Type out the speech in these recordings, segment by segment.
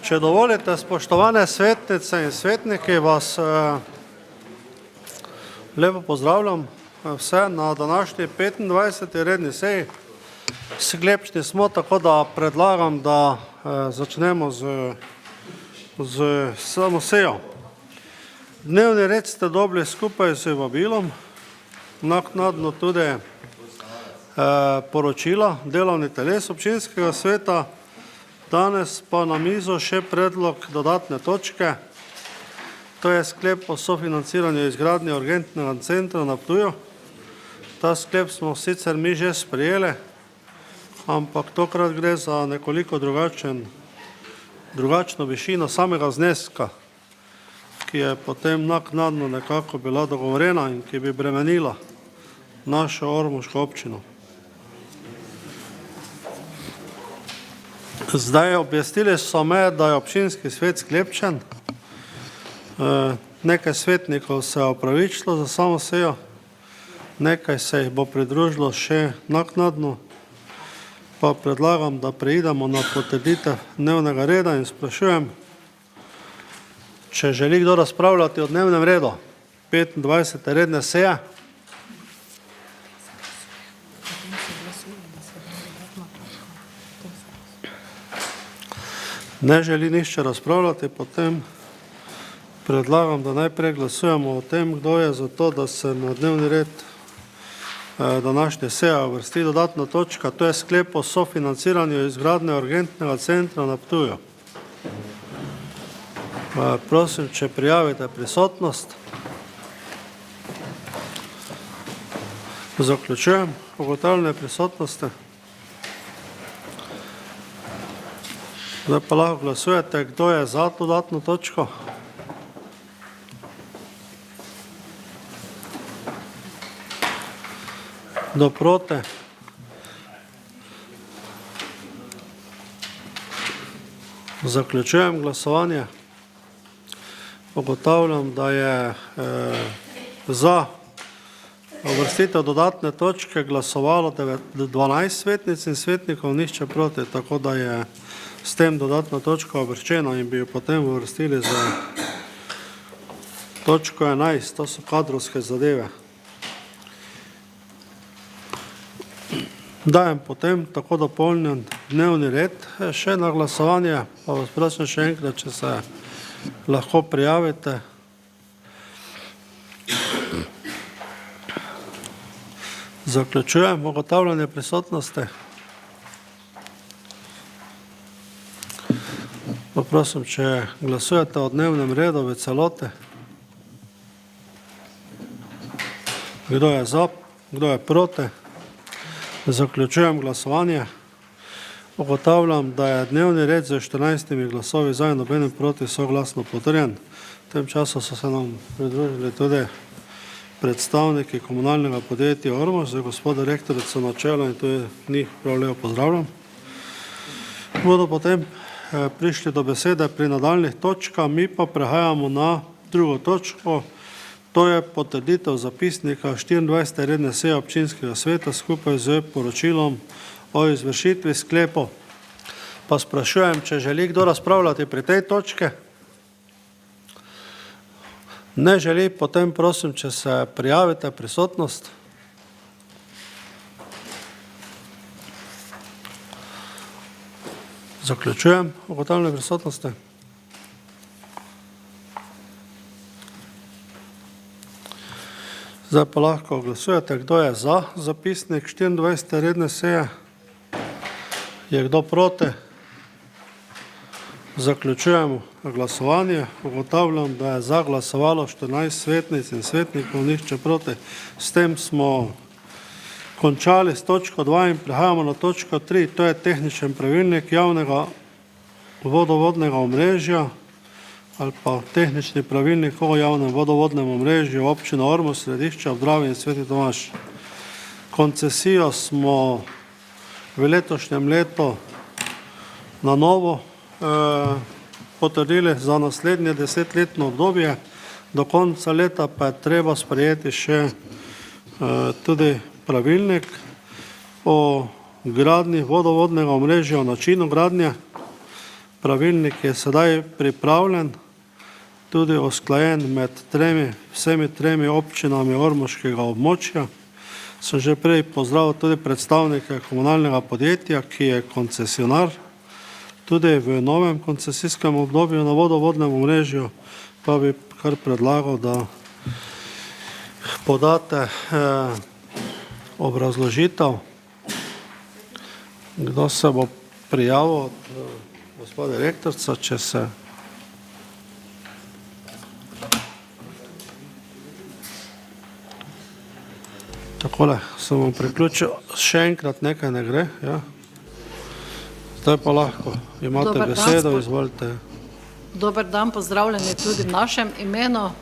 Če dovolite, spoštovane svetnice in svetniki, vas lepo pozdravljam vse na današnji 25. redni seji. Sklepčni smo, tako da predlagam, da začnemo z samo sejo. Dnevni red ste dobili skupaj z vabilom, naknadno tudi poročila delovnih teles občinskega sveta. Danes pa na mizo še predlog dodatne točke, to je sklep o sofinanciranju izgradnje urgentnega centra na Ptuju. Ta sklep smo sicer mi že sprejeli, ampak tokrat gre za nekoliko drugačno višino samega zneska, ki je potem naknadno nekako bila dogovorena in ki bi bremenila našo ormoško občino. Zdaj obvestili so me, da je občinski svet sklepčen. Nekaj svetnikov se je opravičilo za samo sejo, nekaj se jih bo pridružilo še naknadno, pa predlagam, da preidemo na potrditev dnevnega reda in sprašujem, če želi kdo razpravljati o dnevnem redu 25. redne seje. Ne želi nišče razpravljati, potem predlagam, da najprej glasujemo o tem, kdo je za to, da se na dnevni red današnje seje uvrsti dodatna točka, to je sklep o sofinanciranju izgradnje urgentnega centra na Ptuju. Prosim, če prijavite prisotnost. Zaključujem ugotavljanje prisotnosti. Zdaj pa lahko glasujete, kdo je za dodatno točko. Kdo proti? Zaključujem glasovanje. Ugotavljam, da je za uvrstitev dodatne točke glasovalo 12 svetnic in svetnikov, nihče proti, tako da je s tem dodatna točka uvrščena in bi jo potem uvrstili za točko 11, to so kadrovske zadeve. Dajem potem tako dopolnjen dnevni red še na glasovanje, pa vas prosim še enkrat, če se lahko prijavite. Zaključujem ugotavljanje prisotnosti. Prosim, če glasujete o dnevnem redu v celoti. Kdo je za, kdo je proti? Zaključujem glasovanje. Ugotavljam, da je dnevni red z 14 glasovi za in nobenim proti soglasno potrjen. V tem času so se nam pridružili tudi predstavniki komunalnega podjetja Ormož, za gospoda rektorico na čelu in tudi njih prav lepo pozdravljam. Bodo potem prišli do besede pri nadaljnih točkah, mi pa prehajamo na drugo točko, to je potrditev zapisnika 24. redne seje občinskega sveta skupaj z poročilom o izvršitvi sklepov. Pa sprašujem, če želi kdo razpravljati pri tej točki. Ne želi, potem prosim, če se prijavite prisotnost. Zaključujem ugotavljanje prisotnosti. Zdaj pa lahko glasujete, kdo je za zapisnik 24. redne seje. Je kdo proti? Zaključujem glasovanje. Ugotavljam, da je za glasovalo 14 svetnic in svetnikov, nihče proti. S tem smo končali s točko 2 in prehajamo na točko 3, to je tehničen pravilnik javnega vodovodnega omrežja ali pa tehnični pravilnik o javnem vodovodnem omrežju občina Ormož, Središče ob Dravi in Sveti Tomaž. Koncesijo smo v letošnjem letu na novo potrdili za naslednje 10-letno obdobje, do konca leta pa je treba sprejeti še tudi pravilnik o gradnji vodovodnega omrežja, o načinu gradnje pravilnik je sedaj pripravljen, tudi usklajen med vsemi tremi občinami ormoškega območja. Sem že prej pozdravil tudi predstavnike komunalnega podjetja, ki je koncesionar, tudi v novem koncesijskem obdobju na vodovodnem omrežju, pa bi kar predlagal, da podate obrazložitev. Kdo se bo prijavil? Gospod direktorica, če se... Takole, sem vam priključil. Še enkrat nekaj ne gre, ja. Zdaj pa lahko. Imate besedo, izvolite. Dober dan, pozdravljeni tudi v našem imenu.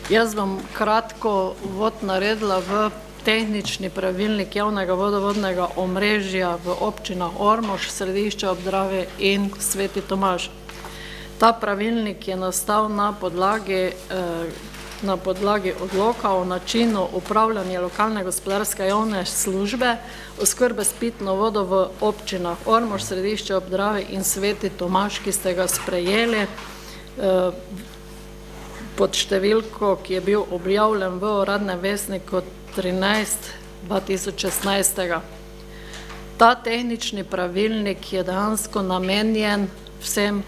Jaz bom kratko uvod naredila v tehnični pravilnik javnega vodovodnega omrežja v občinah Ormož, Središče ob Dravi in Sveti Tomaž. Ta pravilnik je nastal na podlagi odloka o načinu upravljanja lokalne gospodarske javne službe oskrbe s pitno vodo v občinah Ormož, Središče ob Dravi in Sveti Tomaž, ki ste ga sprejeli pod številko, ki je bil objavljen v uradnem vestniku 13/2016. Ta tehnični pravilnik je dejansko namenjen vsem,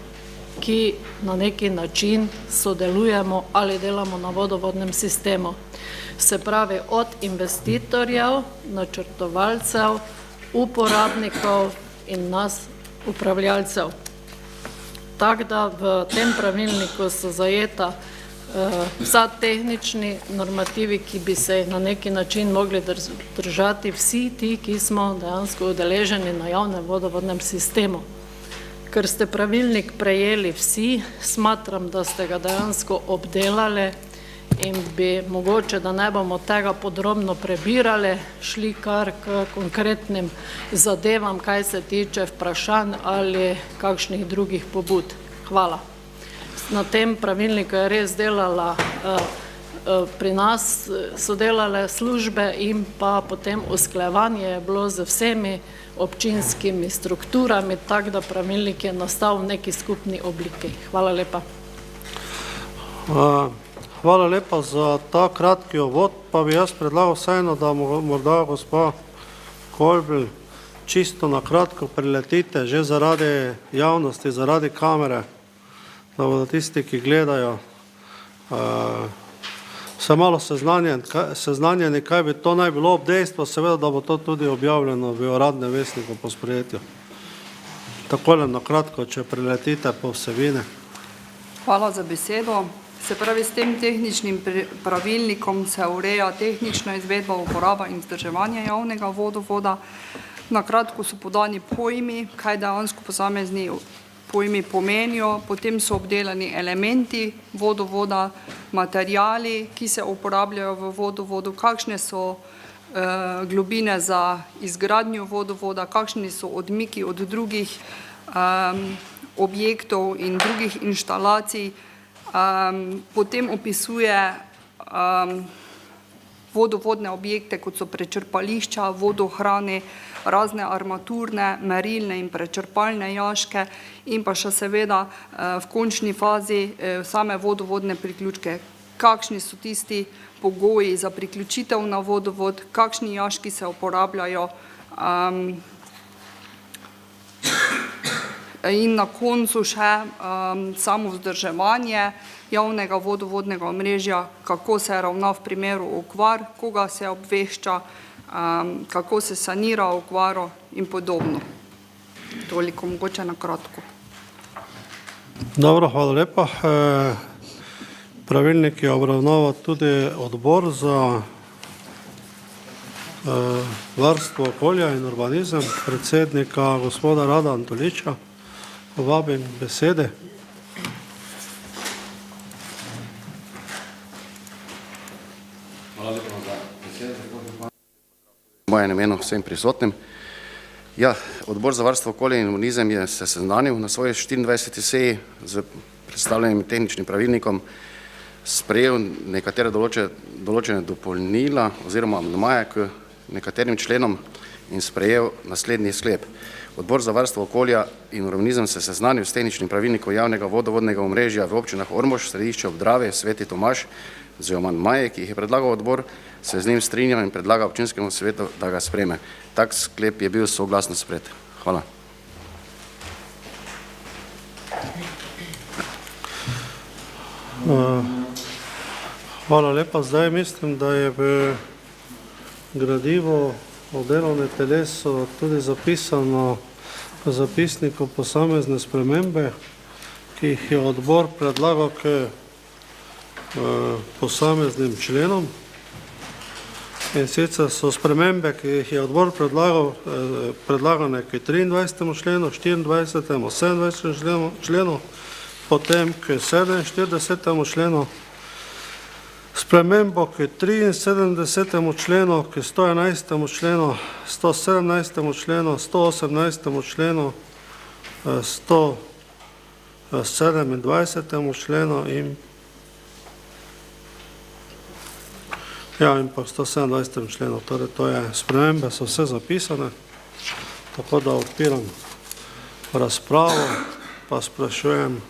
ki na neki način sodelujemo ali delamo na vodovodnem sistemu. Se pravi od investitorjev, načrtovalcev, uporabnikov in nas, upravljalcev. Tako da v tem pravilniku so zajeta vsa tehnični normativi, ki bi se na neki način mogli držati vsi ti, ki smo dejansko udeleženi na javnem vodovodnem sistemu. Ker ste pravilnik prejeli vsi, smatram, da ste ga dejansko obdelali in bi mogoče, da ne bomo tega podrobno prebirali, šli kar k konkretnim zadevam, kaj se tiče vprašanj ali kakšnih drugih pobud. Hvala. Na tem pravilniku je res delala, pri nas so delale službe in pa potem usklajevanje je bilo z vsemi občinskimi strukturami, tako da pravilnik je nastal v neki skupni obliki. Hvala lepa. Hvala lepa za ta kratki uvod, pa bi jaz predlagal vseeno, da morda gospa Kolbl čisto na kratko preletite, že zaradi javnosti, zaradi kamere, da bodo tisti, ki gledajo, vse malo seznanjeni, kaj bi to naj bilo ob dejstvu, seveda, da bo to tudi objavljeno v uradnem vestniku po sprejetju. Takole na kratko, če preletite po vsebine. Hvala za besedo. Se pravi, s tem tehničnim pravilnikom se ureja tehnična izvedba, uporaba in vzdrževanje javnega vodovoda. Na kratko so podani pojmi, kaj dejansko posamezni pojmi pomenijo, potem so obdelani elementi vodovoda, materijali, ki se uporabljajo v vodovodu, kakšne so globine za izgradnjo vodovoda, kakšni so odmiki od drugih objektov in drugih inštalacij, potem opisuje vodovodne objekte, kot so prečrpališča, vodohrane, razne armaturne, merilne in prečrpalne jaške in pa še seveda v končni fazi same vodovodne priključke. Kakšni so tisti pogoji za priključitev na vodovod, kakšni jaški se uporabljajo in na koncu še samo vzdrževanje javnega vodovodnega omrežja, kako se ravna v primeru okvar, koga se obvešča, kako se sanira okvaro in podobno. Toliko mogoče na kratko. Dobro, hvala lepa. Pravilnik je obravnaval tudi odbor za varstvo okolja in urbanizem, predsednika gospoda Rada Antoliča. Povabim besede. Hvala lepa za besedo. V mojem imenu vsem prisotnim. Ja, odbor za varstvo okolja in urbanizem je se seznanil na svoji 24. seji z predstavljenim tehničnim pravilnikom, sprejel nekatere določene dopolnila oziroma amandmaje k nekaterim členom in sprejel naslednji sklep. Odbor za varstvo okolja in urbanizem se seznanil s tehničnim pravilnikom javnega vodovodnega omrežja v občinah Ormož, Središče ob Dravi, Sveti Tomaž z amandmaji, ki jih je predlagal odbor, se z njim strinjam in predlaga občinskemu svetu, da ga sprejme. Tak sklep je bil soglasno sprejet. Hvala. Hvala lepa. Zdaj mislim, da je v gradivu o delovnem telesu tudi zapisano v zapisniku posamezne spremembe, ki jih je odbor predlagal k posameznim členom. In sicer so spremembe, ki jih je odbor predlagal, predlagane k 23. členu, 24., 27. členu, potem k 47. členu, spremembo k 73. členu, k 111. členu, 117. členu, 118. členu, 127. členu in pa 127. členu. Torej, to je spremembe, so vse zapisane, tako da odpiram razpravo, pa sprašujem,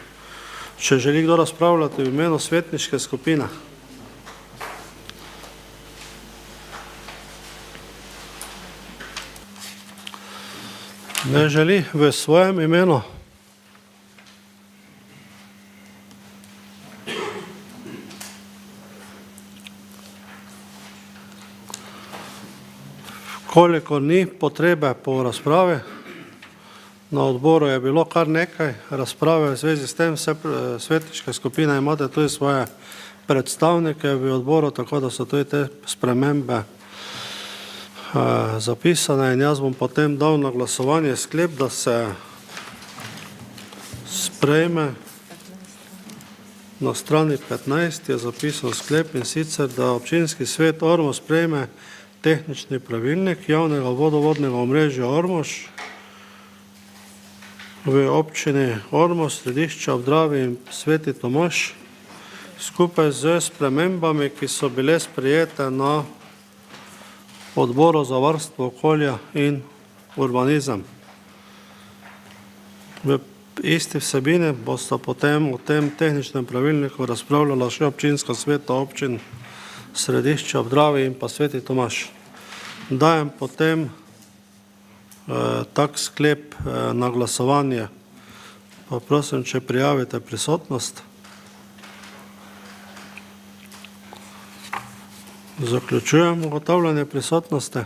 če želi kdo razpravljati v imenu svetniške skupine. Ne želi v svojem imenu. Koliko ni potrebe po razpravi, na odboru je bilo kar nekaj razprave v zvezi s tem, vse svetniške skupine imate tudi svoje predstavnike v odboru, tako da so tudi te spremembe zapisane in jaz bom potem dal na glasovanje sklep, da se sprejme. Na strani 15 je zapisan sklep in sicer, da občinski svet Ormož sprejme tehnični pravilnik javnega vodovodnega omrežja Ormož v občini Ormož, Središče ob Dravi in Sveti Tomaž skupaj z spremembami, ki so bile sprejete na odboru za varstvo okolja in urbanizem. V isti vsebini bosta potem o tem tehničnem pravilniku razpravljala še občinska sveta občin Središče ob Dravi in pa Sveti Tomaž. Dajem potem tak sklep na glasovanje. Pa prosim, če prijavite prisotnost. Zaključujem ugotavljanje prisotnosti.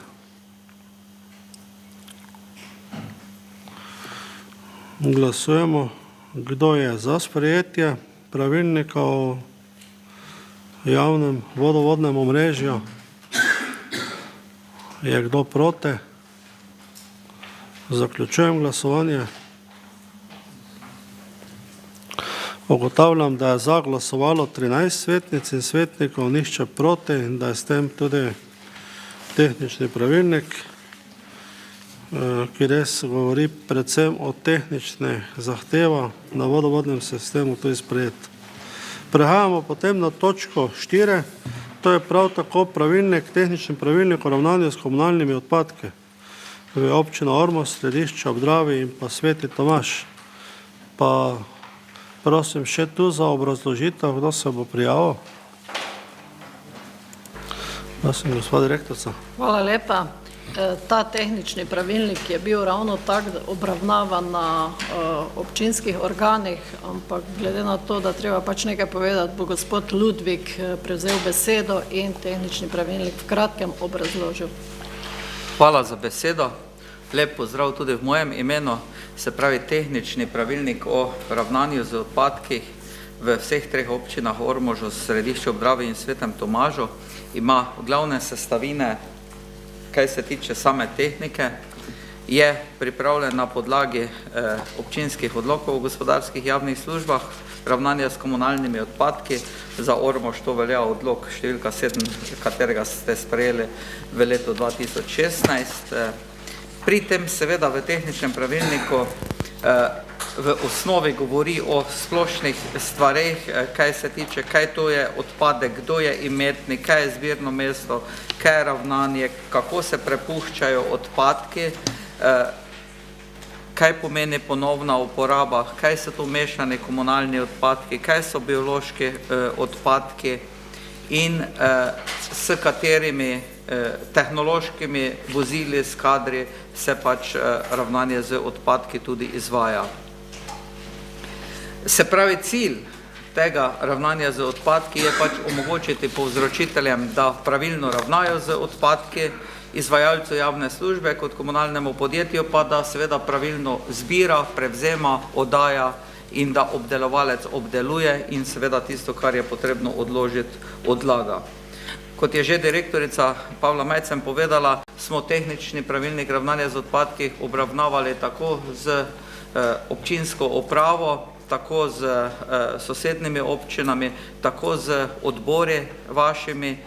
Glasujemo, kdo je za sprejetje pravilnika o javnem vodovodnem omrežju. Je kdo proti? Zaključujem glasovanje. Ugotavljam, da je za glasovalo 13 svetnic in svetnikov, nihče proti in da je s tem tudi tehnični pravilnik, ki res govori predvsem o tehničnih zahtevah na vodovodnem sistemu, to je sprejet. Prehajamo potem na točko 4, to je prav tako pravilnik, tehnični pravilnik o ravnanju s komunalnimi odpadki v občini Ormož, Središče ob Dravi in pa Sveti Tomaž. Pa prosim še tu za obrazložitev, kdo se bo prijavil. Prosim, gospod direktorica. Hvala lepa. Ta tehnični pravilnik je bil ravno tak obravnavan na občinskih organih, ampak glede na to, da treba pač nekaj povedati, bo gospod Ludvik prevzel besedo in tehnični pravilnik v kratkem obrazložil. Hvala za besedo. Lep pozdrav tudi v mojem imenu, se pravi tehnični pravilnik o ravnanju z odpadki v vseh treh občinah Ormožu, Središču ob Dravi in Svetem Tomažu. Ima glavne sestavine, kaj se tiče same tehnike, je pripravljen na podlagi občinskih odlokov v gospodarskih javnih službah, ravnanja s komunalnimi odpadki. Za Ormož to velja odlok številka 7, katerega ste sprejeli v letu 2016. Pri tem seveda v tehničnem pravilniku v osnovi govori o splošnih stvareh, kaj se tiče, kaj to je odpadek, kdo je imetnik, kaj je zbirno mesto, kaj je ravnanje, kako se prepuščajo odpadki, kaj pomeni ponovna uporaba, kaj so to mešani komunalni odpadki, kaj so biološki odpadki in s katerimi tehnološkimi vozili, s kadri se pač ravnanje z odpadki tudi izvaja. Se pravi, cilj tega ravnanja z odpadki je pač omogočiti povzročiteljem, da pravilno ravnajo z odpadki, izvajalcu javne službe kot komunalnemu podjetju pa da seveda pravilno zbira, prevzema, oddaja in da obdelovalec obdeluje in seveda tisto, kar je potrebno odložiti, odlaga. Kot je že direktorica Pavla Majcen povedala, smo tehnični pravilnik ravnanja z odpadki obravnavali tako z občinsko upravo, tako z sosednjimi občinami, tako z odbori vašimi.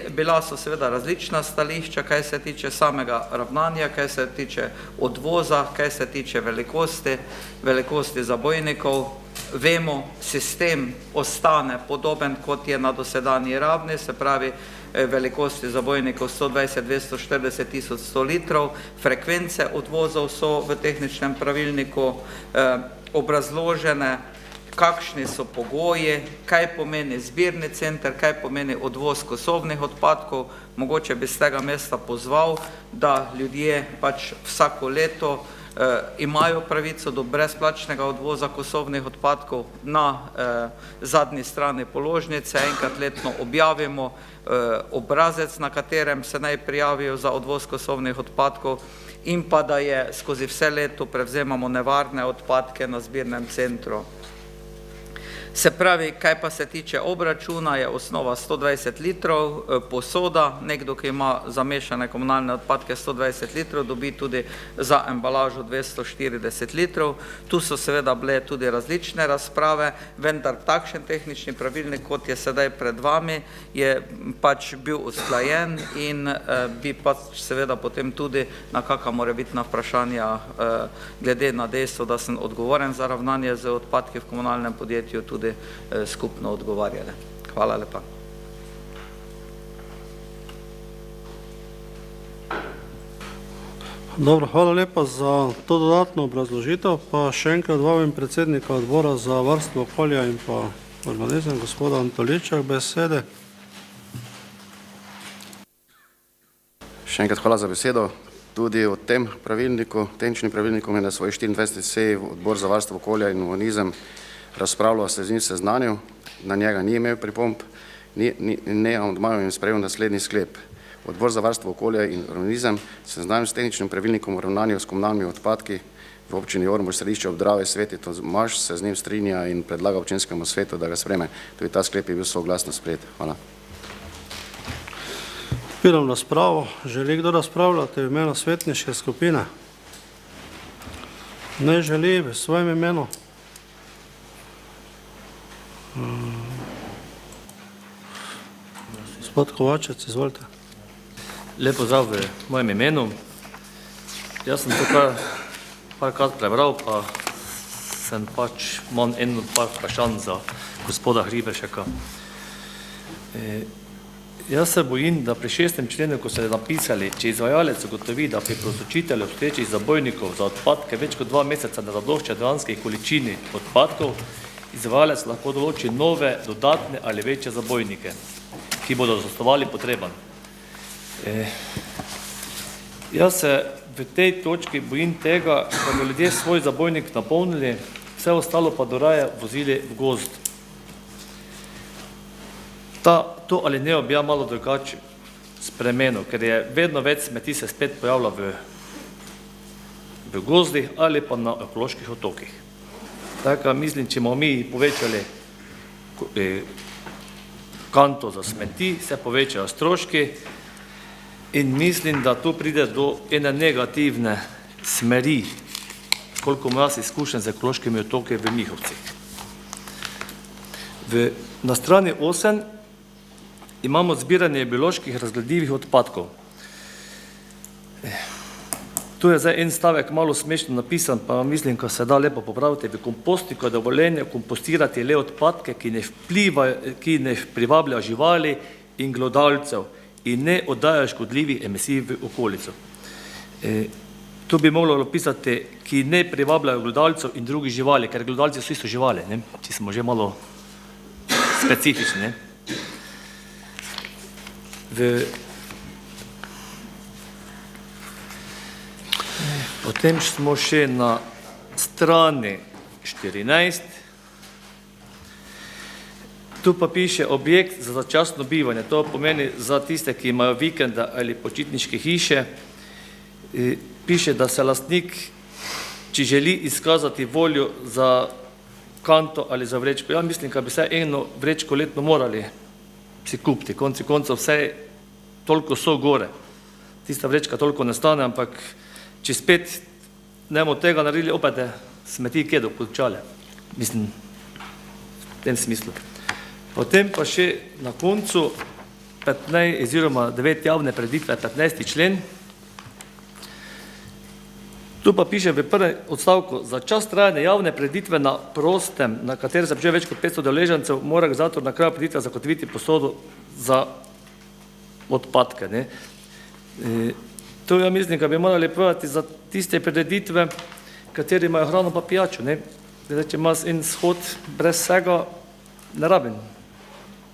Bila so seveda različna stališča, kaj se tiče samega ravnanja, kaj se tiče odvoza, kaj se tiče velikosti zabojnikov. Vemo, sistem ostane podoben, kot je na dosedanji ravni, se pravi velikosti zabojnikov 120, 240, 1100 litrov. Frekvence odvozov so v tehničnem pravilniku obrazložene, kakšni so pogoji, kaj pomeni zbirni center, kaj pomeni odvoz kosovnih odpadkov. Mogoče bi z tega mesta pozval, da ljudje pač vsako leto imajo pravico do brezplačnega odvoza kosovnih odpadkov. Na zadnji strani položnice enkrat letno objavimo obrazec, na katerem se naj prijavijo za odvoz kosovnih odpadkov in pa da je skozi vse leto prevzemamo nevarne odpadke na zbirnem centru. Se pravi, kaj pa se tiče obračuna, je osnova 120 litrov, posoda, nekdo, ki ima zamešane komunalne odpadke 120 litrov, dobi tudi za embalažo 240 litrov. Tu so seveda bile tudi različne razprave, vendar takšen tehnični pravilnik, kot je sedaj pred vami, je pač bil usklajen in bi pač seveda potem tudi na kakšna morebitna vprašanja glede na dejstvo, da sem odgovoren za ravnanje z odpadki v komunalnem podjetju, tudi skupno odgovarjale. Hvala lepa. Dobro, hvala lepa za to dodatno obrazložitev, pa še enkrat vabim predsednika odbora za varstvo okolja in pa urbanizem, gospoda Antoliča, besede. Še enkrat hvala za besedo. Tudi o tem pravilniku, tehničnim pravilnikom je na svoji 24. seji odbor za varstvo okolja in urbanizem razpravljal, se z njim seznanil, na njega ni imel pripomb, ne amandmajev in sprejel naslednji sklep. Odbor za varstvo okolja in urbanizem seznanil s tehničnim pravilnikom o ravnanju s komunalnimi odpadki v občini Ormož, središče ob Dravi, Sveti Tomaž, se z njim strinja in predlaga občinskemu svetu, da ga sprejme. Tudi ta sklep je bil soglasno sprejet. Hvala. Odpiram razpravo. Želi kdo razpravljati v imenu svetniške skupine? Ne želi v svojem imenu. Gospod Kovačec, izvolite. Lep pozdrav v mojem imenu. Jaz sem to parkrat prebral, pa sem pač imam par vprašanj za gospoda Hriberšeka. Jaz se bojim, da pri 6. členu, ko ste napisali, če izvajalec ugotovi, da pri povzročitelju obstoječih zabojnikov za odpadke več kot 2 meseca ne zadošča dejanski količini odpadkov, izvajalec lahko določi nove, dodatne ali večje zabojnike, ki bodo zadostovali potrebam. Jaz se v tej točki bojim tega, da bo ljudje svoj zabojnik napolnili, vse ostalo pa doraje vozili v gozd. To alinejo bi ja malo drugače spremenil, ker je vedno več smeti se spet pojavlja v gozdih ali pa na ekoloških otokih. Tako mislim, če bomo mi povečali kanto za smeti, se povečajo stroški in mislim, da tu pride do ene negativne smeri, koliko imam jaz izkušenj z ekološkimi otoki v Mihovcih. Na strani 8 imamo zbiranje bioloških razgradljivih odpadkov. Tu je zdaj en stavek malo smešno napisan, pa mislim, ko se da lepo popraviti. V kompostniku je dovoljenje kompostirati le odpadke, ki ne privabljajo živali in glodalcev in ne oddajajo škodljivih emisij v okolico. Tu bi moglo pisati, ki ne privabljajo glodalcev in drugih živali, ker glodalci so isto živali, ne? Če smo že malo specifični. Ne? Potem smo še na strani 14. Tu pa piše objekt za začasno bivanje. To pomeni za tiste, ki imajo vikende ali počitniške hiše. Piše, da se lastnik, če želi izkazati voljo za kanto ali za vrečko. Ja, mislim, da bi vsaj eno vrečko letno morali si kupiti. Konci koncev vse toliko so gore. Tista vrečka toliko ne stane, ampak če spet ne bomo tega naredili, opet smeti kje dokončale. Mislim, v tem smislu. Potem pa še na koncu 15 oziroma 9 javne prireditve, 15. člen. Tu pa piše v prvem odstavku, za čas trajanja javne prireditve na prostem, na kateri se pričuje več kot 500 udeležencev, mora organizator na kraju prireditve zagotoviti posodo za odpadke. Ne? To ja mislim, da bi morali povedati za tiste prireditve, kateri imajo hrano pa pijačo. Ne? Zdaj, če imaš en shod brez vsega, ne rabim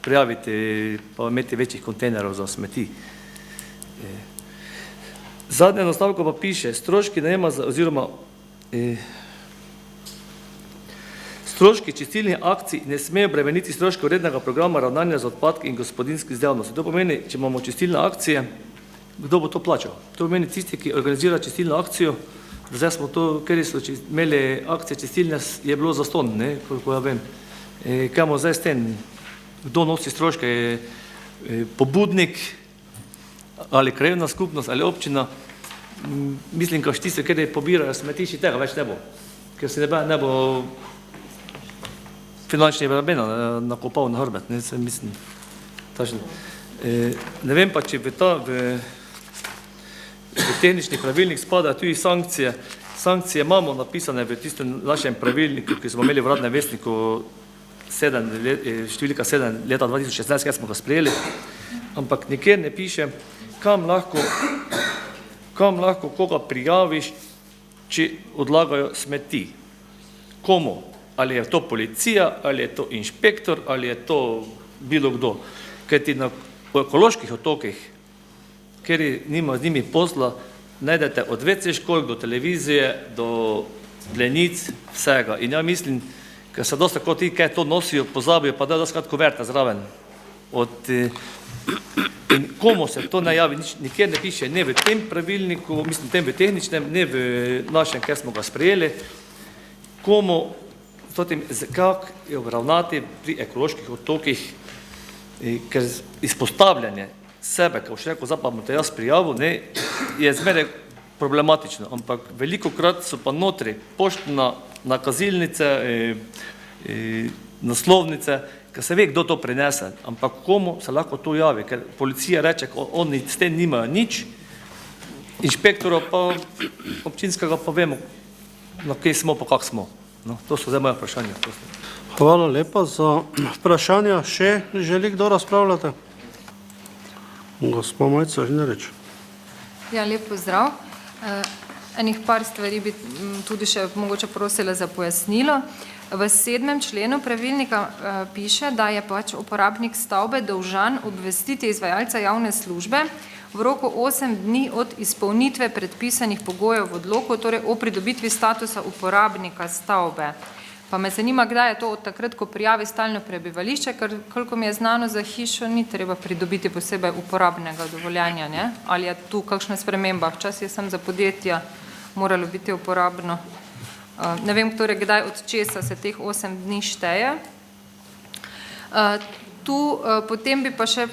prijaviti pa imeti večjih kontejnerov za smeti. Zadnje nastavko pa piše, stroški najema oziroma stroški čistilnih akcij ne smejo bremeniti stroškov rednega programa ravnanja z odpadki in gospodinjskih dejavnosti. To pomeni, če imamo čistilne akcije, kdo bo to plačal? To pomeni tisti, ki organizira čistilno akcijo. Zdaj smo to, ker so imeli akcije čistilne, je bilo zastonj, ne, koliko ja vem. Kaj imamo zdaj s tem? Kdo nosi stroške? Pobudnik ali krajevna skupnost ali občina? Mislim, da tisti, ker pobirajo smetiši, tega več ne bo. Ker se ne bo finančni vrabena nakopal na hrbet. Ne, se mislim, tačno. Ne vem pa, če v tehnični pravilnik spadajo tudi sankcije. Sankcije imamo napisane v tistem našem pravilniku, ki smo imeli v Uradnem vestniku številka 7 leta 2016, kjer smo ga sprejeli, ampak nikjer ne piše, kam lahko koga prijaviš, če odlagajo smeti. Komu? Ali je to policija, ali je to inšpektor, ali je to bilo kdo. Kajti na ekoloških otokih, ker nima z njimi posla, najdete od WC školjk do televizije, do plenic, vsega. In ja mislim, ker se dosta kot ti, kaj to nosijo, pozabijo, pa da skrat koverte zraven. In komu se to ne javi, nikjer ne piše, ne v tem pravilniku, mislim, tem v tehničnem, ne v našem, ker smo ga sprejeli, komu, kako je obravnati pri ekoloških otokih, ker izpostavljanje sebe, ko še rekel, zapad te jaz prijavil, je zmeraj problematično, ampak veliko krat so pa notri poštna nakazilnice, naslovnice, ker se ve, kdo to prinese, ampak komu se lahko to javi, ker policija reče, oni s tem nimajo nič, inšpektorov pa občinskega pa vemo, na kje smo, pa kak smo. No, to so zdaj moje vprašanje. Hvala lepa za vprašanja. Še želi kdo razpravljati? Gospa Mojca Žnerič. Ja, lep pozdrav. Enih par stvari bi tudi še mogoče prosila za pojasnilo. V 7. členu pravilnika piše, da je pač uporabnik stavbe dolžan obvestiti izvajalca javne službe v roku 8 dni od izpolnitve predpisanih pogojev v odloku, torej o pridobitvi statusa uporabnika stavbe. Pa me zanima, kdaj je to od takrat, ko prijavi stalno prebivališče, ker koliko mi je znano, za hišo ni treba pridobiti posebej uporabnega dovoljenja, ne? Ali je tu kakšna sprememba? Včasih je sem za podjetja moralo biti uporabno. Ne vem, torej, kdaj od česa se teh 8 dni šteje. Tu potem bi pa še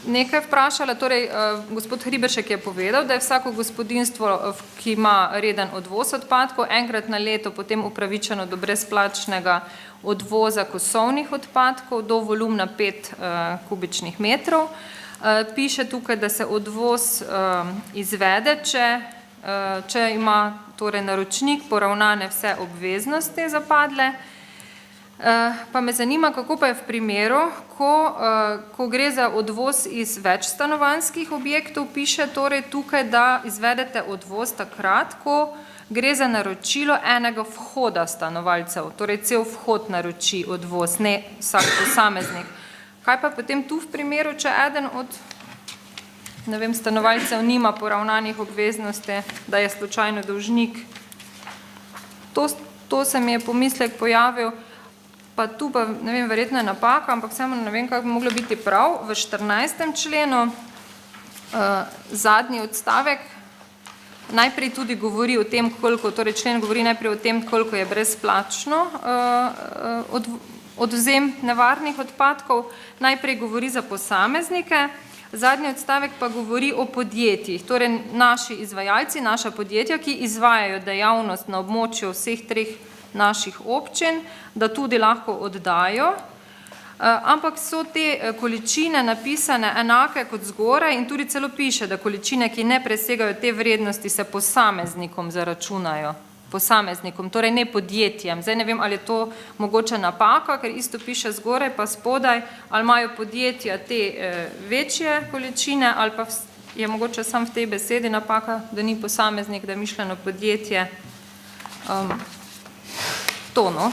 nekaj vprašala, torej gospod Hriberšek je povedal, da je vsako gospodinjstvo, ki ima reden odvoz odpadkov, enkrat na leto potem upravičeno do brezplačnega odvoza kosovnih odpadkov do volumna 5 kubičnih metrov. Piše tukaj, da se odvoz izvede, če če ima torej naročnik poravnane vse obveznosti zapadle. Pa me zanima, kako pa je v primeru, ko gre za odvoz iz večstanovanjskih objektov, piše torej tukaj, da izvedete odvoz takrat, ko gre za naročilo enega vhoda stanovalcev, torej cel vhod naroči odvoz, ne vsak posameznik. Kaj pa potem tu v primeru, če eden od stanovalcev nima poravnanih obveznosti, da je slučajno dolžnik? To se mi je pomislek pojavil, pa tu pa, verjetno je napaka, ampak samo ne vem, kako bi moglo biti prav. V 14. členu zadnji odstavek najprej tudi govori o tem, koliko, torej člen govori najprej o tem, koliko je brezplačno odvzem nevarnih odpadkov, najprej govori za posameznike, zadnji odstavek pa govori o podjetjih, torej naši izvajalci, naša podjetja, ki izvajajo dejavnost na območju vseh treh naših občin, da tudi lahko oddajo, ampak so te količine napisane enake kot zgoraj in tudi celo piše, da količine, ki ne presegajo te vrednosti, se posameznikom zaračunajo. Posameznikom, torej ne podjetjem. Zdaj ne vem, ali je to mogoče napaka, ker isto piše zgoraj pa spodaj, ali imajo podjetja te večje količine, ali pa je mogoče sam v tej besedi napaka, da ni posameznik, da je mišljeno podjetje.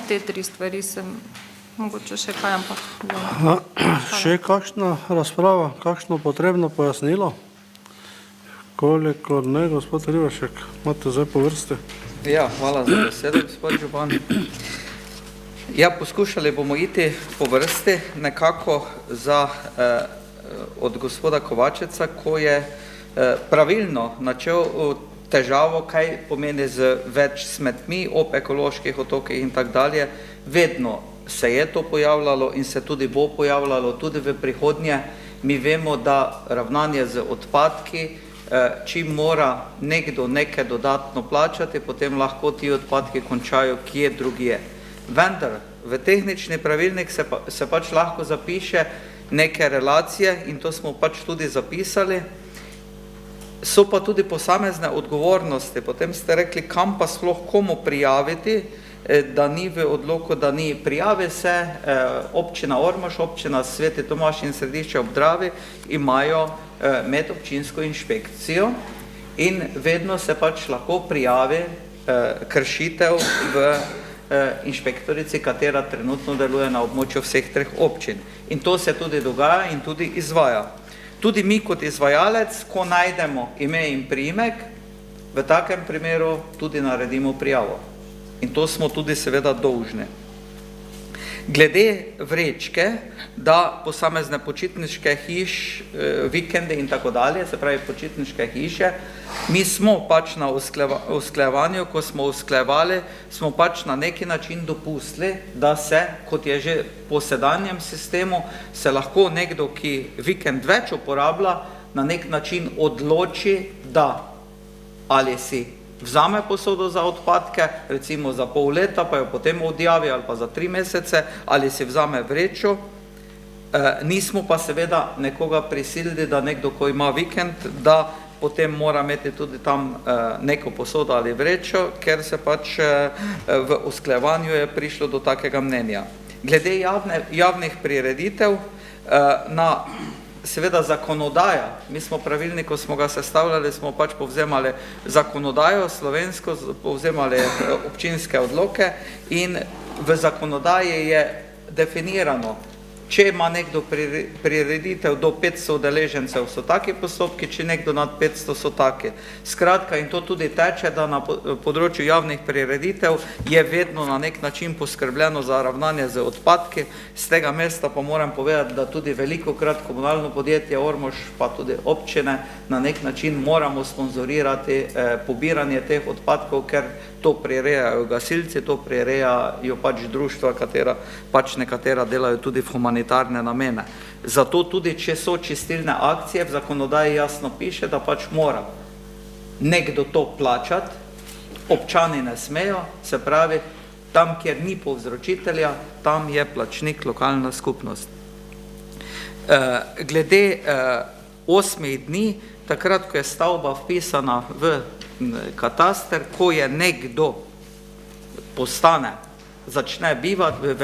Te tri stvari sem mogoče še kaj, ampak... Še kakšna razprava, kakšno potrebno pojasnilo? Kolikor ne, gospod Rivašek, imate zdaj po vrsti. Ja, hvala za besedo, gospod župan. Ja, poskušali bomo iti po vrsti nekako od gospoda Kovačeca, ko je pravilno načel težavo, kaj pomeni z več smetmi ob ekoloških otokih in tak dalje. Vedno se je to pojavljalo in se tudi bo pojavljalo tudi v prihodnje. Mi vemo, da ravnanje z odpadki, čim mora nekdo nekaj dodatno plačati, potem lahko ti odpadki končajo kje drugje. Vendar v tehnični pravilnik se pač lahko zapiše neke relacije in to smo pač tudi zapisali. So pa tudi posamezne odgovornosti. Potem ste rekli, kam pa sploh komu prijaviti, da ni v odloku, da ni. Prijavi se občina Ormož, občina Sveti Tomaž in Središče ob Dravi imajo medobčinsko inšpekcijo in vedno se pač lahko prijavi kršitev v inšpektorici, katera trenutno deluje na območju vseh treh občin. In to se tudi dogaja in tudi izvaja. Tudi mi kot izvajalec, ko najdemo ime in priimek, v takem primeru tudi naredimo prijavo. In to smo tudi seveda dolžni. Glede vrečke, da posamezne počitniške hiš, vikende in tako dalje, se pravi počitniške hiše, mi smo pač na usklajevanju, ko smo usklajevali, smo pač na neki način dopustili, da se, kot je že po sedanjem sistemu, se lahko nekdo, ki vikend več uporablja, na nek način odloči, da ali si vzame posodo za odpadke, recimo za pol leta, pa jo potem odjavi, ali pa za 3 mesece, ali si vzame vrečo. Nismo pa seveda nekoga prisilili, da nekdo, ko ima vikend, da potem mora imeti tudi tam neko posodo ali vrečo, ker se pač v usklajevanju je prišlo do takega mnenja. Glede javnih prireditev, seveda zakonodaja, mi smo pravilnik, ko smo ga sestavljali, smo pač povzemali zakonodajo slovensko, povzemali občinske odloke in v zakonodaji je definirano, če ima nekdo prireditev do 500 udeležencev, so taki postopki, če nekdo nad 500 so taki. Skratka, in to tudi teče, da na področju javnih prireditev je vedno na nek način poskrbljeno za ravnanje z odpadki. Z tega mesta pa moram povedati, da tudi velikokrat komunalno podjetje Ormož, pa tudi občine, na nek način moramo sponzorirati pobiranje teh odpadkov, ker to prirejajo gasilci, to prirejajo pač društva, katera pač nekatera delajo tudi v humanitarne namene. Zato tudi, če so čistilne akcije, v zakonodaji jasno piše, da pač mora nekdo to plačati, občani ne smejo, se pravi, tam, kjer ni povzročitelja, tam je plačnik lokalna skupnost. Glede 8 dni, takrat, ko je stavba vpisana v kataster, ko je nekdo začne bivati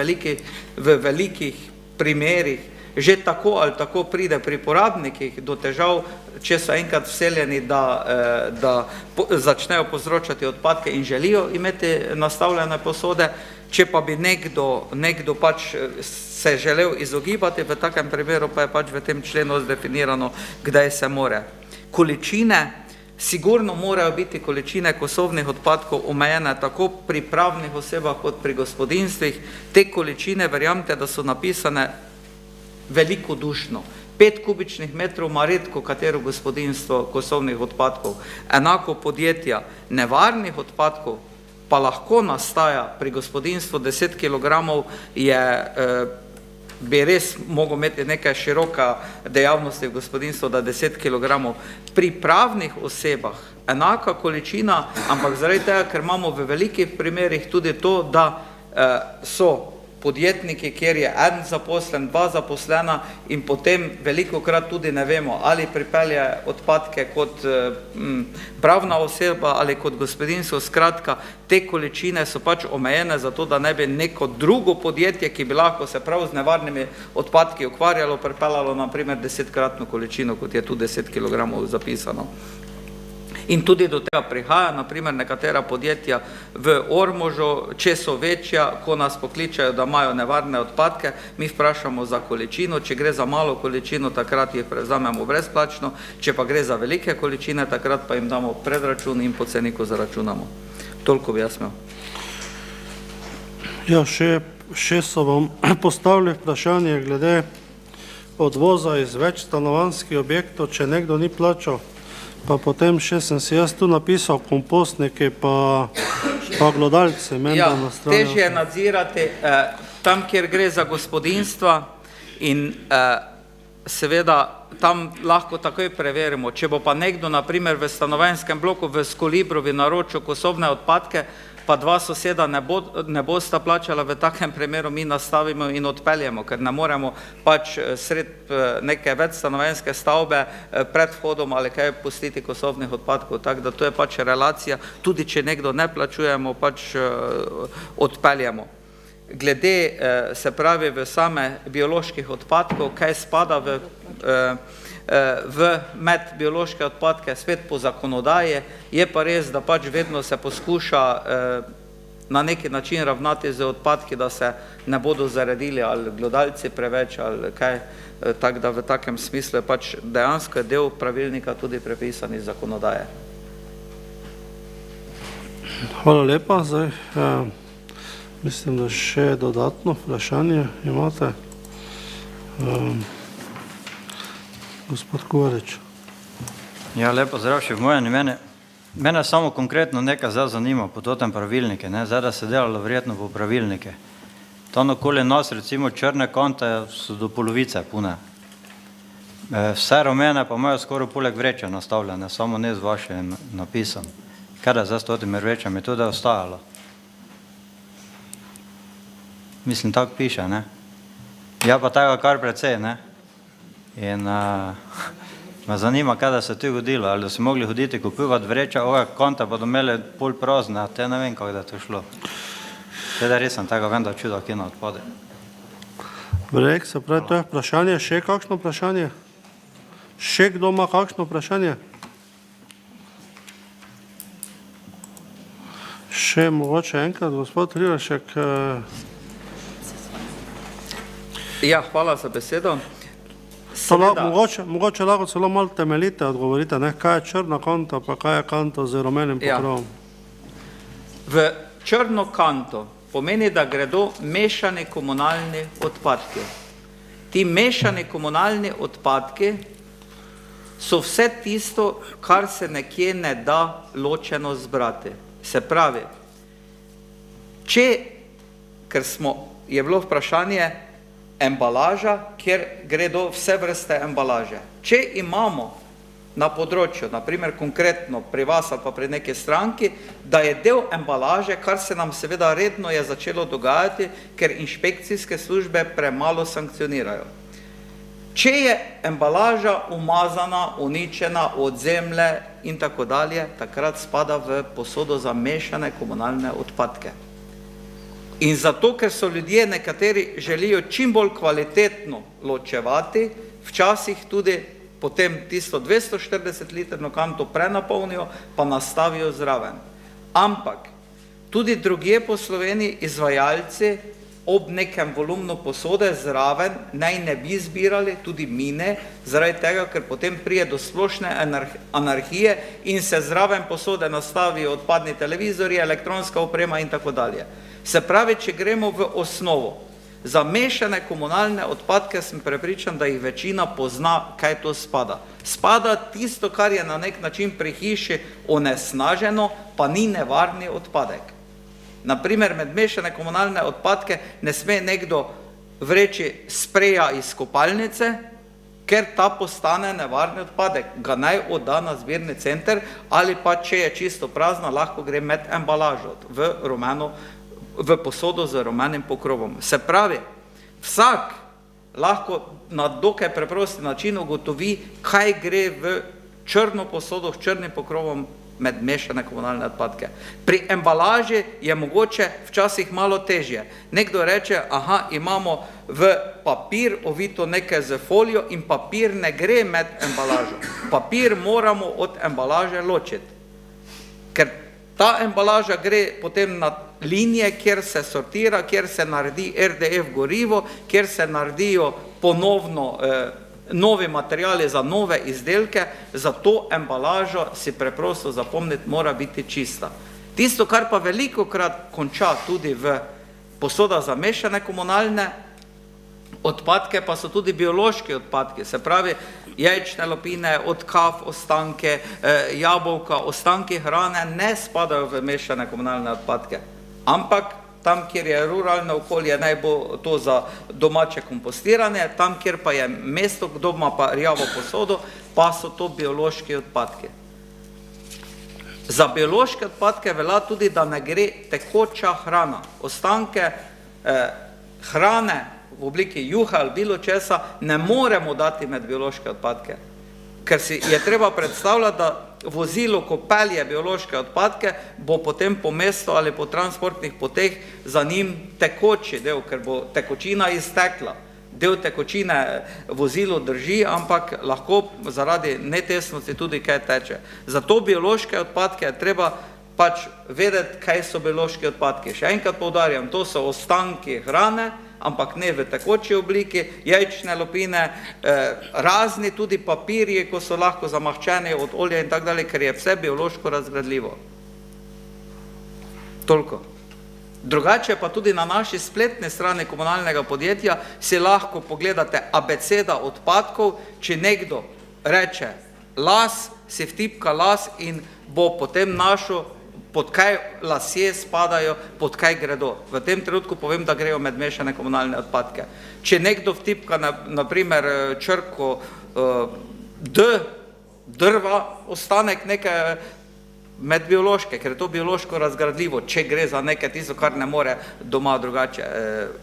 v velikih primerih, že tako ali tako pride pri porabnikih do težav, če so enkrat vseljeni, da začnejo povzročati odpadke in želijo imeti nastavljene posode. Če pa bi nekdo pač se želel izogibati, v takem primeru pa je pač v tem členu zdefinirano, kdaj se more. Količine, sigurno morajo biti količine kosovnih odpadkov omejene tako pri pravnih osebah kot pri gospodinstvih. Te količine, verjamete, da so napisane velikodušno. 5 kubičnih metrov ima redko katero gospodinstvo kosovnih odpadkov. Enako podjetja nevarnih odpadkov pa lahko nastaja pri gospodinstvu 10 kg, bi res mogel imeti nekaj široka dejavnosti v gospodinstvu, da 10 kg. Pri pravnih osebah enaka količina, ampak zaradi tega, ker imamo v velikih primerih tudi to, da so podjetniki, kjer je en zaposlen, 2 zaposlena in potem velikokrat tudi ne vemo, ali pripelje odpadke kot pravna oseba ali kot gospodinjstvo. Skratka, te količine so pač omejene zato, da ne bi neko drugo podjetje, ki bi lahko se prav z nevarnimi odpadki ukvarjalo, pripeljalo na primer 10-kratno količino, kot je tu 10 kg zapisano. In tudi do tega prihaja, naprimer nekatera podjetja v Ormožu, če so večja, ko nas pokličajo, da imajo nevarne odpadke, mi vprašamo za količino, če gre za malo količino, takrat jih prevzamemo brezplačno, če pa gre za velike količine, takrat pa jim damo predračun in po ceniku zaračunamo. Toliko bi jaz imel. Ja, še so vam postavili vprašanje glede odvoza iz več stanovanjskih objektov, če nekdo ni plačal. Pa potem še sem si jaz tu napisal kompostnike pa glodalce. Ja, težje je nadzirati tam, kjer gre za gospodinstva in seveda tam lahko takoj preverimo. Če bo pa nekdo, naprimer v stanovanjskem bloku v Skolibrovi naročil kosovne odpadke, pa 2 soseda ne bosta plačala, v takem primeru mi nastavimo in odpeljemo, ker ne moremo pač sred neke večstanovanjske stavbe pred vhodom ali kaj pustiti kosovnih odpadkov. Tako da to je pač relacija, tudi če nekdo ne plačujemo, pač odpeljemo. Glede, se pravi, v same bioloških odpadkov, kaj spada med biološke odpadke, spet po zakonodaji, je pa res, da pač vedno se poskuša na neki način ravnati z odpadki, da se ne bodo zaredili ali glodalci preveč ali kaj, tako da v takem smislu je pač dejansko del pravilnika tudi prepisan iz zakonodaje. Hvala lepa. Zdaj, mislim, da še dodatno vprašanje imate. Gospod Kovarič. Ja, lepo zdrav še v mojem imenu. Mene samo konkretno nekaj zdaj zanima po tem pravilnike, zdaj da se delalo verjetno po pravilnike. Tam okoli nas, recimo črne kante so do polovice pune. Vse rumene pa imajo skoraj poleg vreče nastavljene, samo ne z vašim napisom. Kaj da zdaj s totimi vrečami, to da je ostajalo? Mislim, tako piše, ne? Ja, pa tega kar precej, ne? In me zanima, kaj da se tu godilo, ali da so mogli hoditi kupivati vreče, ove konta pa da imeli pol prazne, te ne vem, kako da je to šlo. Teda res sem tega vem, da čuda, ki na odpade. Brek, se pravi, to je vprašanje. Še kakšno vprašanje? Še kdo ima kakšno vprašanje? Še mogoče enkrat, gospod Rivašek. Ja, hvala za besedo. Mogoče lahko celo malo temeljite odgovorite, kaj je črna kanta, pa kaj je kanto z rumenim pokrovom. V črno kanto pomeni, da gredo mešani komunalni odpadki. Ti mešani komunalni odpadki so vse tisto, kar se nekje ne da ločeno zbrati. Se pravi, ker je bilo vprašanje embalaža, kjer gredo vse vrste embalaže. Če imamo na področju, naprimer konkretno pri vas ali pa pri neki stranki, da je del embalaže, kar se nam seveda redno je začelo dogajati, ker inšpekcijske službe premalo sankcionirajo. Če je embalaža umazana, uničena od zemlje in tako dalje, takrat spada v posodo za mešane komunalne odpadke. In zato, ker so ljudje nekateri želijo čim bolj kvalitetno ločevati, včasih tudi potem tisto 240 litrno kanto prenapolnijo, pa nastavijo zraven. Ampak tudi drugje po Sloveniji izvajalci ob nekem volumnu posode zraven naj ne bi zbirali, tudi mine, zaradi tega, ker potem prije do splošne anarhije in se zraven posode nastavijo odpadni televizorji, elektronska oprema in tako dalje. Se pravi, če gremo v osnovo, za mešane komunalne odpadke sem prepričan, da jih večina pozna, kaj to spada. Spada tisto, kar je na nek način pri hiši onesnaženo, pa ni nevarni odpadek. Naprimer, med mešane komunalne odpadke ne sme nekdo vreči spreja iz kopalnice, ker ta postane nevarni odpadek. Ga naj odda na zbirni center ali pa, če je čisto prazna, lahko gre med embalažo v posodo z rumenim pokrovom. Se pravi, vsak lahko na dokaj preprosti način ugotovi, kaj gre v črno posodo s črnim pokrovom med mešane komunalne odpadke. Pri embalaži je mogoče včasih malo težje. Nekdo reče, aha, imamo v papir ovito nekaj z folijo in papir ne gre med embalažo. Papir moramo od embalaže ločiti. Ker ta embalaža gre potem na linije, kjer se sortira, kjer se naredi RDF gorivo, kjer se naredijo ponovno novi materijali za nove izdelke, za to embalažo si preprosto zapomniti mora biti čista. Tisto, kar pa velikokrat konča tudi v posoda za mešane komunalne odpadke, pa so tudi biološki odpadki, se pravi jajčne lupine, od kav, ostanke, jabolka, ostanki hrane ne spadajo v mešane komunalne odpadke. Ampak tam, kjer je ruralno okolje, naj bo to za domače kompostiranje, tam, kjer pa je mesto, kdo ima pa rjavo posodo, pa so to biološki odpadki. Za biološke odpadke velja tudi, da ne gre tekoča hrana. Ostanke hrane v obliki juha ali bilo česa ne moremo dati med biološke odpadke. Ker si je treba predstavljati, da vozilo, ko pelje biološke odpadke, bo potem po mestu ali po transportnih poteh za njim tekoči del, ker bo tekočina iztekla. Del tekočine vozilo drži, ampak lahko zaradi netesnosti tudi kaj teče. Zato biološke odpadke je treba pač vedeti, kaj so biološki odpadki. Še enkrat poudarjam, to so ostanki hrane, ampak ne v tekoči obliki, jajčne lupine, razni tudi papirji, ko so lahko zamahčeni od olja in tako dalje, ker je vse biološko razgradljivo. Toliko. Drugače pa tudi na naši spletni strani komunalnega podjetja si lahko pogledate abeceda odpadkov, če nekdo reče las, si vtipka las in bo potem našel, pod kaj lasje spadajo, pod kaj gredo. V tem trenutku povem, da grejo med mešane komunalne odpadke. Če nekdo vtipka naprimer črko D, drva, ostanek neke med biološke, ker je to biološko razgradljivo, če gre za nekaj tisto, kar ne more doma drugače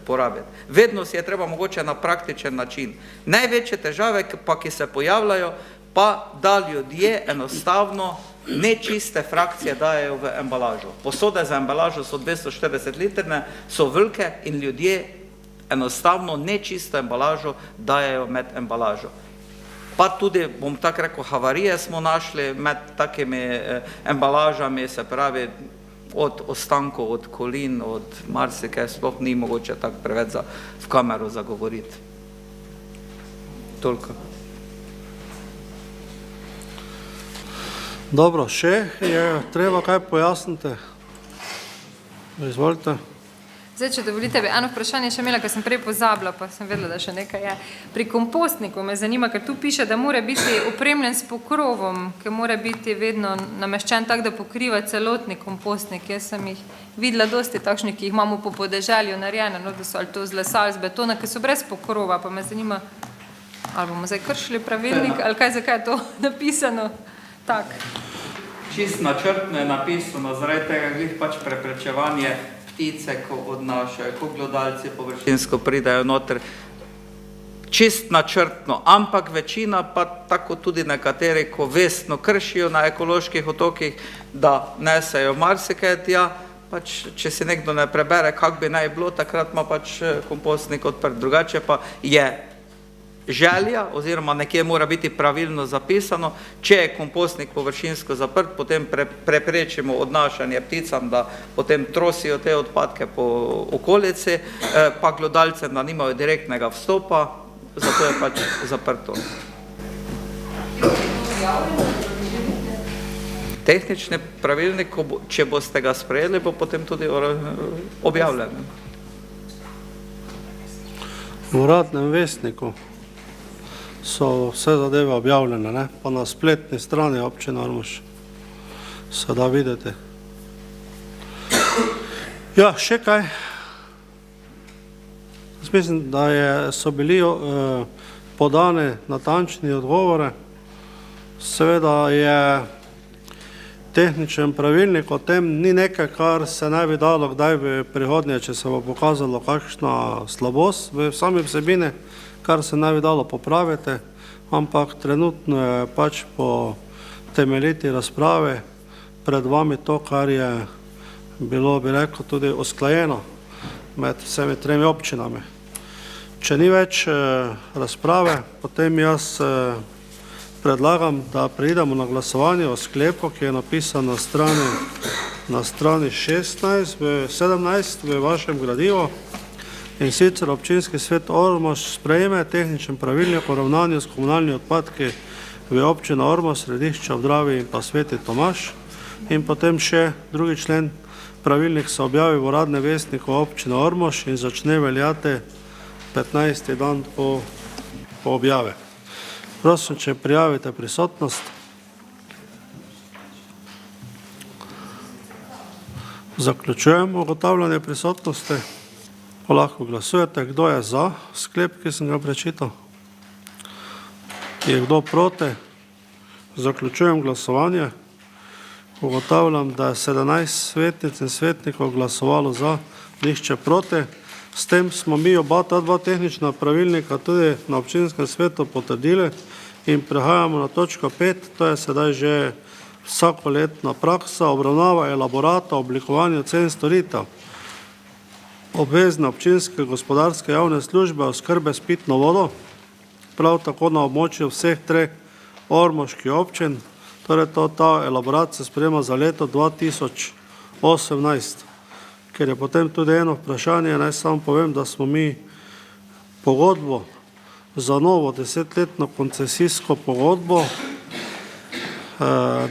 porabiti. Vedno si je treba mogoče na praktičen način. Največje težave pa, ki se pojavljajo, pa da ljudje enostavno nečiste frakcije dajejo v embalažo. Posode za embalažo so 240 litrne, so velike in ljudje enostavno nečisto embalažo dajejo med embalažo. Pa tudi, bom tako rekel, havarije smo našli med takimi embalažami, se pravi od ostankov, od kolin, od marsikaj, sploh ni mogoče tako preveč v kamero zagovoriti. Toliko. Dobro, še je treba kaj pojasniti? Izvolite. Zdaj, če dovolite, bi eno vprašanje še imela, ker sem prej pozabila, pa sem vedela, da še nekaj je. Pri kompostniku me zanima, ker tu piše, da mora biti opremljen s pokrovom, ker mora biti vedno nameščen tak, da pokriva celotni kompostnik. Jaz sem jih videla dosti takšnih, ki jih imamo po podeželju narejene, no, da so ali to z lesa ali z betona, ki so brez pokrova, pa me zanima, ali bomo zdaj kršili pravilnik, ali kaj, zakaj je to napisano tak. Čist načrtno je napisano, zaradi tega glih pač preprečevanje ptice, ko odnašajo, ko glodalci površinsko pridajo noter. čist načrtno, ampak večina pa tako tudi nekateri, ko vestno kršijo na ekoloških otokih, da nesejo marsikaj tja, pač če si nekdo ne prebere, kak bi naj bilo, takrat ima pač kompostnik odprt. Drugače pa je želja, oziroma nekje mora biti pravilno zapisano, če je kompostnik površinsko zaprt, potem preprečimo odnašanje pticam, da potem trosijo te odpadke po okolici, pa glodalcem, da nimajo direktnega vstopa, zato je pač zaprto. Tehnični pravilnik, če boste ga sprejeli, bo potem tudi objavljen. V uradnem vestniku so vse zadeve objavljene, ne? Pa na spletni strani občine Ormož se da videti. Ja, še kaj? Jaz mislim, da so bili podane natančni odgovore. Seveda je tehničen pravilnik o tem ni nekaj, kar se ne bi dalo kdaj v prihodnje, če se bo pokazalo kakšna slabost v sami vsebini, kar se ne bi dalo popraviti, ampak trenutno je pač po temeljiti razprave pred vami to, kar je bilo, bi rekel, tudi usklajeno med vsemi tremi občinami. Če ni več razprave, potem jaz predlagam, da preidemo na glasovanje o sklepu, ki je napisan na strani 17 v vašem gradivu. In sicer občinski svet Ormož sprejme tehničen pravilnik o ravnanju s komunalnimi odpadki v občino Ormož, Središče ob Dravi in pa Sveti Tomaž. In potem še drugi člen, pravilnik se objavi v uradnem vestniku občine Ormož in začne veljati 15. dan po objave. Prosim, če prijavite prisotnost. Zaključujem ugotavljanje prisotnosti. Lahko glasujete, kdo je za sklep, ki sem ga prečital. Je kdo proti? Zaključujem glasovanje. Ugotavljam, da je 17 svetnic in svetnikov glasovalo za, nihče proti. S tem smo mi ta dva tehnična pravilnika tudi na občinskem svetu potrdili in prehajamo na točko 5, to je sedaj že vsakoletna praksa, obravnava elaborata o oblikovanju cen storitev obvezne občinske gospodarske javne službe oskrbe s pitno vodo, prav tako na območju vseh treh ormoških občin, torej ta elaborat se sprejema za leto 2018. Ker je potem tudi eno vprašanje, naj samo povem, da smo mi pogodbo za novo 10-letno koncesijsko pogodbo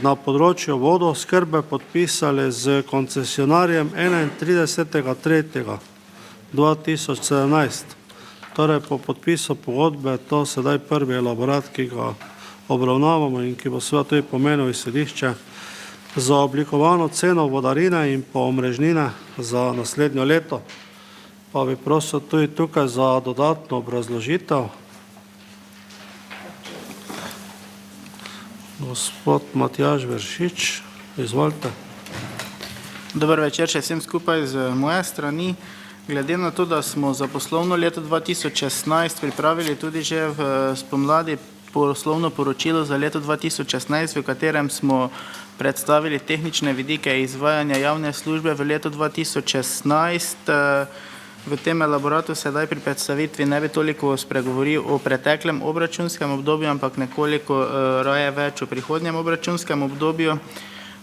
na področju vodooskrbe podpisali z koncesionarjem 31.3.2017. Torej po podpisu pogodbe to sedaj prvi elaborat, ki ga obravnavamo in ki bo seveda tudi pomenil izhodišče za oblikovano ceno vodarine in pa omrežnine za naslednjo leto. Pa bi prosil tudi tukaj za dodatno obrazložitev. Gospod Matjaž Veršič, izvolite. Dober večer še vsem skupaj z moje strani. Glede na to, da smo za poslovno leto 2016 pripravili tudi že v spomladi poslovno poročilo za leto 2016, v katerem smo predstavili tehnične vidike izvajanja javne službe v letu 2016. V tem elaboratu sedaj pri predstavitvi ne bi toliko spregovoril o preteklem obračunskem obdobju, ampak nekoliko raje več o prihodnjem obračunskem obdobju.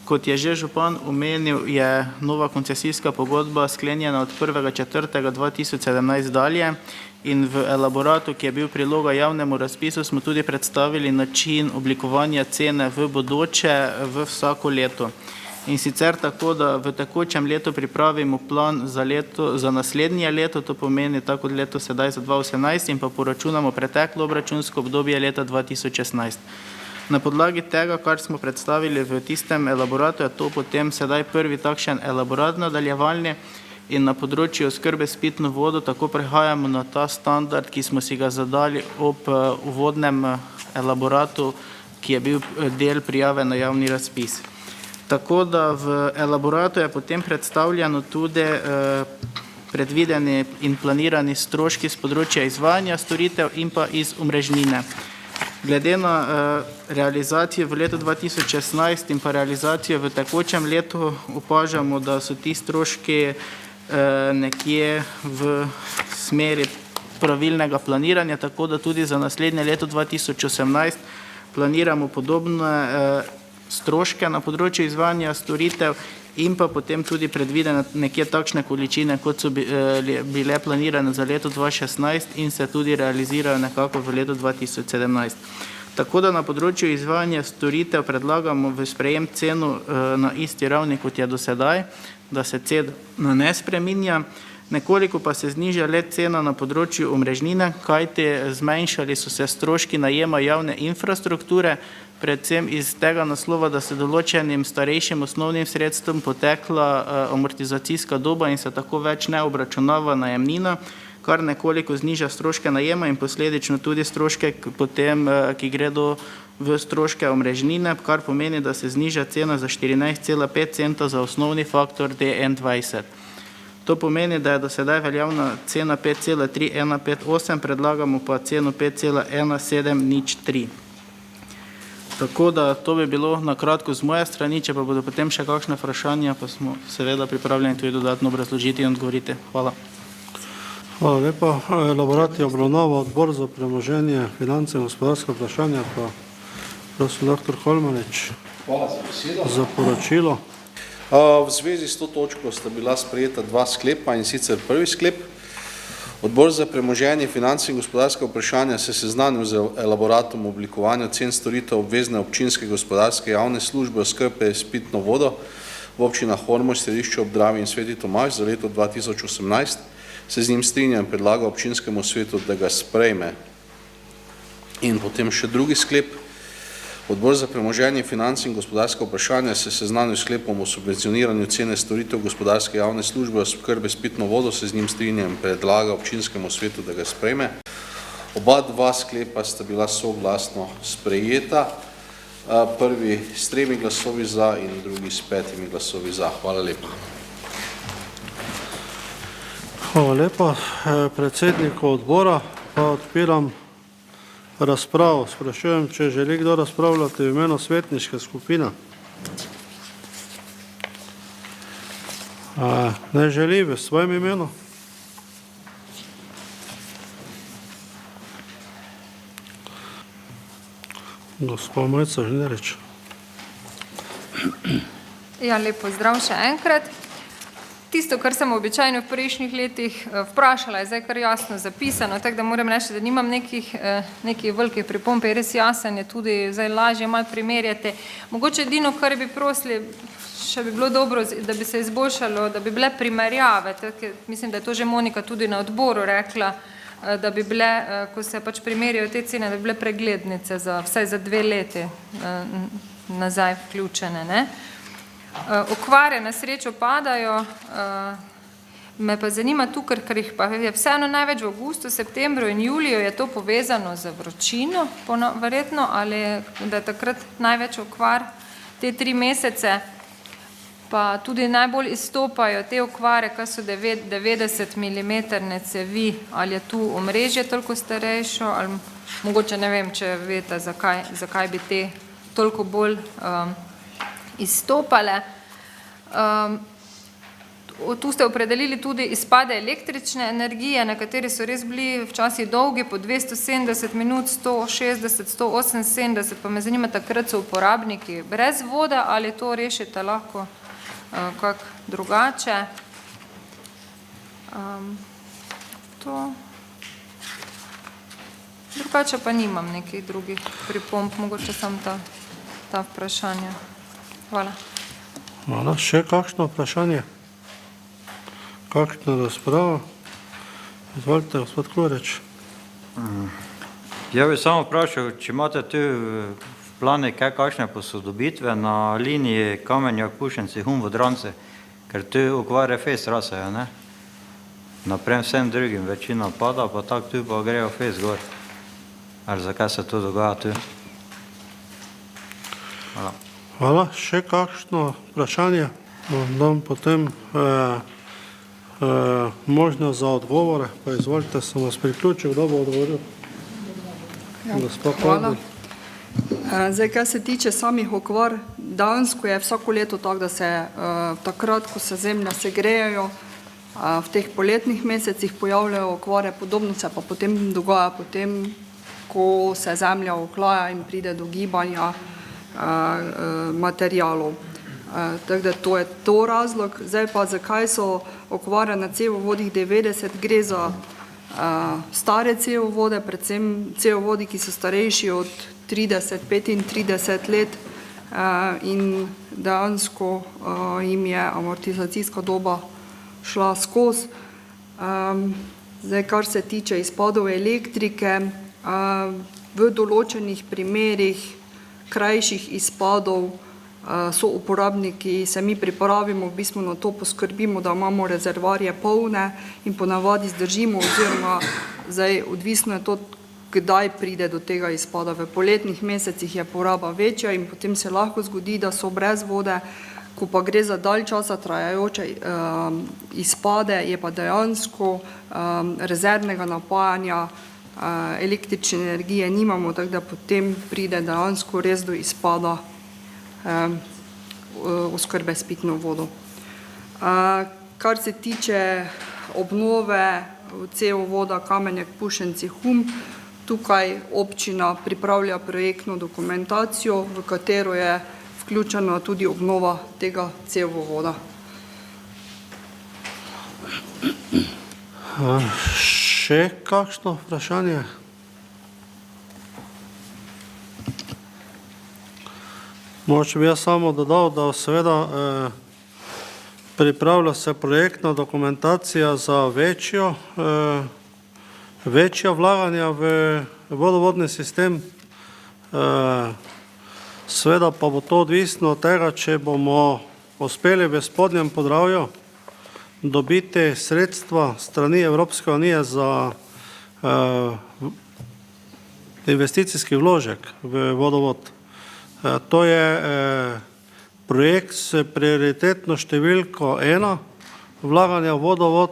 Kot je že župan omenil, je nova koncesijska pogodba sklenjena od 1.4.2017 dalje in v elaboratu, ki je bil priloga javnemu razpisu, smo tudi predstavili način oblikovanja cene v bodoče v vsako leto. In sicer tako, da v tekočem letu pripravimo plan za naslednje leto, to pomeni tako leto sedaj za 2018 in pa poračunamo preteklo obračunsko obdobje leta 2016. Na podlagi tega, kar smo predstavili v tistem elaboratu, je to potem sedaj prvi takšen elaborat nadaljevalni in na področju oskrbe s pitno vodo tako prehajamo na ta standard, ki smo si ga zadali ob uvodnem elaboratu, ki je bil del prijave na javni razpis. Tako da v elaboratu je potem predstavljeno tudi predvideni in planirani stroški z področja izvajanja storitev in pa iz omrežnine. Glede na realizacijo v letu 2016 in pa realizacijo v tekočem letu opažamo, da so ti stroški nekje v smeri pravilnega planiranja, tako da tudi za naslednje leto 2018 planiramo podobne stroške na področju izvajanja storitev in pa potem tudi predvidene nekje takšne količine, kot so bile planirane za leto 2016 in se tudi realizirajo nekako v letu 2017. Tako da na področju izvajanja storitev predlagamo v sprejem ceno na isti ravni, kot je do sedaj, da se cena ne spreminja. Nekoliko pa se zniža le cena na področju omrežnine, kajti zmanjšali so se stroški najema javne infrastrukture, predvsem iz tega naslova, da se določenim starejšim osnovnim sredstvom potekla amortizacijska doba in se tako več ne obračunava najemnina, kar nekoliko zniža stroške najema in posledično tudi stroške potem, ki gredo v stroške omrežnine, kar pomeni, da se zniža cena za 14,5 centa za osnovni faktor D21. To pomeni, da je do sedaj veljavna cena 5,3158, predlagamo pa ceno 5,1703. Tako da to bi bilo na kratko z moje strani, če pa bodo potem še kakšne vprašanja, pa smo seveda pripravljeni tudi dodatno obrazložiti in odgovoriti. Hvala. Hvala lepa. Elaborat je obravnaval Odbor za premoženje, finance in gospodarska vprašanja, pa prosim dr. Holmanič. Hvala za besedo. Za poročilo. V zvezi s to točko sta bila sprejeta dva sklepa, in sicer prvi sklep. Odbor za premoženje, finance in gospodarska vprašanja se seznanil z elaboratom oblikovanja cen storitev obvezne občinske gospodarske javne službe oskrbe s pitno vodo v občinah Ormož, Središče ob Dravi in Sveti Tomaž za leto 2018. Se z njim strinjam in predlaga občinskemu svetu, da ga sprejme. In potem še drugi sklep. Odbor za premoženje, finance in gospodarska vprašanja se seznanil s sklepom o subvencioniranju cene storitev gospodarske javne službe oskrbe s pitno vodo, se z njim strinjam in predlaga občinskemu svetu, da ga sprejme. Oba dva sklepa sta bila soglasno sprejeta. Prvi s 3 glasovi za in drugi s 5 glasovi za. Hvala lepa. Hvala lepa. Predsedniku odbora pa odpiram razpravo. Sprašujem, če želi kdo razpravljati v imenu svetniške skupine. Ne želi v svojem imenu. Gospod Mojca Žnerič. Ja, lep pozdrav še enkrat. Tisto, kar sem običajno v prejšnjih letih vprašala, je zdaj kar jasno zapisano, tako da moram reči, da nimam nekih velikih pripomb, je res jasen, je tudi zdaj lažje malo primerjati. Mogoče edino, kar bi prosili, še bi bilo dobro, da bi se izboljšalo, da bi bile primerjave, tako, mislim, da je to že Monika tudi na odboru rekla, da bi bile, ko se pač primerjajo te cene, da bi bile preglednice vsaj za 2 leti nazaj vključene, ne? Okvare na srečo padajo, me pa zanima tu, ker jih pa je vseeno največ v avgustu, septembru in juliju, je to povezano z vročino, verjetno, ali da je takrat največ okvar te 3 mesece, pa tudi najbolj izstopajo te okvare, kar so 90 mm cevi, ali je tu omrežje toliko starejšo, ali mogoče ne vem, če veste, zakaj bi te toliko bolj izstopale. Tu ste opredelili tudi izpade električne energije, na kateri so res bili včasih dolgi, po 270 minut, 160, 178, pa me zanima, takrat so uporabniki brez vode, ali to rešite lahko kak drugače. Drugače pa nimam nekih drugih pripomb, mogoče samo ta vprašanja. Hvala. Hvala. Še kakšno vprašanje? Kakšna razprava? Izvolite, gospod Kloreč. Ja bi samo vprašal, če imate tu v plani kakšne posodobitve na liniji Kamenjak, Pušenci, Hum-Vodranci, ker tu okvare fez rasejo, ne? Naprem vsem drugim večina pada, pa tak tu pa grejo fez gor. Ali zakaj se to dogaja tu? Hvala. Hvala. Še kakšno vprašanje? Dam potem možnost za odgovore, pa izvolite, sem vas priključil, kdo bo odgovoril? Gospa Hvala. Kordiš. Zdaj, kar se tiče samih okvar, dejansko je vsako leto tako, da se takrat, ko se zemlja segrejejo, v teh poletnih mesecih pojavljajo okvare, podobno se pa potem dogaja potem, ko se zemlja ohlaja in pride do gibanja materialov. Tako da to je to razlog. Zdaj pa, zakaj so okvare na cevovodih 90, gre za stare cevovode, predvsem cevovodi, ki so starejši od 30-35 let in dejansko jim je amortizacijska doba šla skozi. Zdaj, kar se tiče izpadov elektrike, v določenih primerih krajših izpadov so uporabniki, se mi pripravimo, v bistvu na to poskrbimo, da imamo rezervarje polne in ponavadi zdržimo, oziroma zdaj odvisno je to, kdaj pride do tega izpada. V poletnih mesecih je poraba večja in potem se lahko zgodi, da so brez vode, ko pa gre za dalj časa trajajoče izpade, je pa dejansko rezervnega napajanja električne energije nimamo, tako da potem pride dejansko res do izpada oskrbe s pitno vodo. Kar se tiče obnove cevovoda Kamenjak-Pušenci-Hum, tukaj občina pripravlja projektno dokumentacijo, v katero je vključena tudi obnova tega cevovoda. Še kakšno vprašanje? Mogoče bi jaz samo dodal, da seveda pripravlja se projektna dokumentacija za večja vlaganja v vodovodni sistem. Seveda pa bo to odvisno od tega, če bomo uspeli v Spodnjem Podravju dobiti sredstva strani Evropske unije za investicijski vložek v vodovod. To je projekt s prioritetno številko 1, vlaganja v vodovod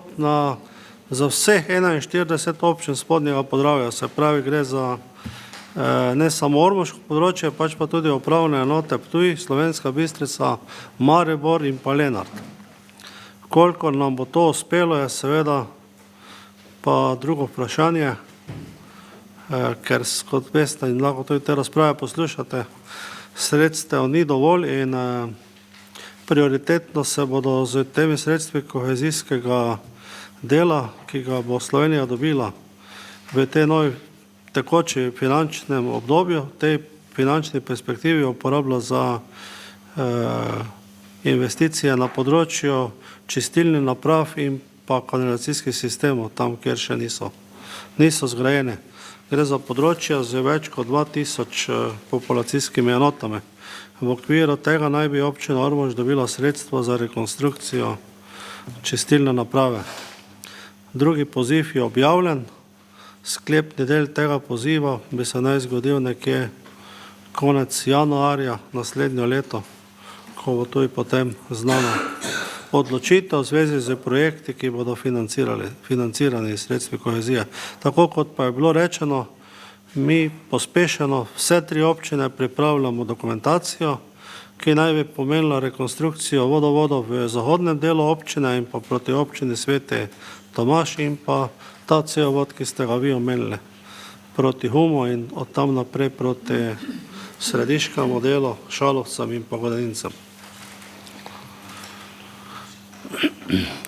za vseh 41 občin Spodnjega Podravja. Se pravi, gre za ne samo ormoško področje, pač pa tudi upravne enote Ptuj, Slovenska Bistrica, Maribor in pa Lenart. Kolikor nam bo to uspelo, je seveda pa drugo vprašanje, ker kot veste in lahko tudi te razprave poslušate, sredstev ni dovolj in prioritetno se bodo z temi sredstvi kohezijskega dela, ki ga bo Slovenija dobila v tej novi tekoči finančnem obdobju, tej finančni perspektivi uporabila za investicije na področju čistilnih naprav in pa kanalizacijskih sistemov, tam, kjer še niso zgrajene. Gre za področja z več kot 2000 populacijskimi enotami. V okviru tega naj bi občina Ormož dobila sredstva za rekonstrukcijo čistilne naprave. Drugi poziv je objavljen. Sklepni del tega poziva bi se naj zgodil nekje konec januarja naslednjo leto, ko bo tudi potem znana odločitev v zvezi z projekti, ki bodo financirani iz sredstvi kohezije. Tako kot pa je bilo rečeno, mi pospešeno vse 3 občine pripravljamo dokumentacijo, ki naj bi pomenila rekonstrukcijo vodovodov v zahodnem delu občine in pa proti občini Sveti Tomaž in pa ta cevovod, ki ste ga vi omenili, proti Humu in od tam naprej proti Središkemu delu, Šalovcem in pa Godenincem.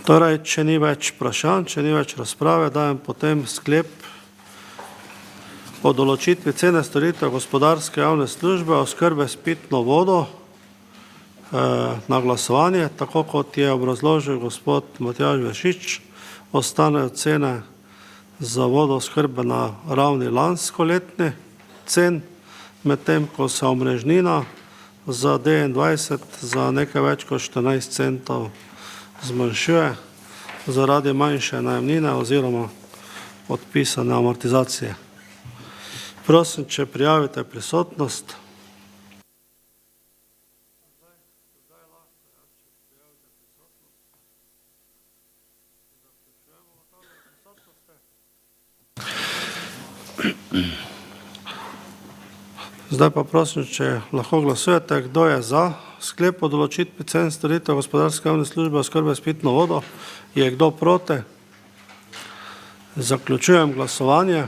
Torej, če ni več vprašanj, če ni več razprave, dajem potem sklep o določitvi cene storitev gospodarske javne službe oskrbe s pitno vodo na glasovanje, tako kot je obrazložil gospod Matjaž Vršič, ostanejo cene za vodooskrbe na ravni lanskoletni cen, medtem ko se omrežnina za D21 za nekaj več kot 14 centov zmanjšuje zaradi manjše najemnine oziroma odpisane amortizacije. Prosim, če prijavite prisotnost. Zdaj pa prosim, če lahko glasujete, kdo je za sklep o določitvi cen storitev gospodarske javne službe oskrbe s pitno vodo, je kdo proti? Zaključujem glasovanje.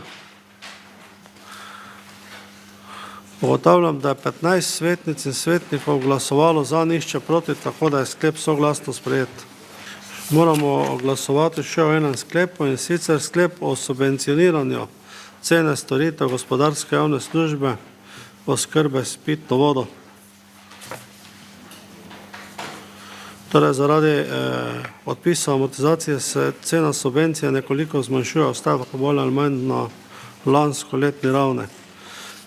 Ugotavljam, da je 15 svetnic in svetnikov glasovalo za, nihče proti, tako da je sklep soglasno sprejet. Moramo glasovati še o enem sklepu, in sicer sklep o subvencioniranju cene storitev gospodarske javne službe oskrbe s pitno vodo. Torej, zaradi odpisa amortizacije se cena subvencije nekoliko zmanjšuje, ostaja pa bolj ali manj na lansko letni ravni.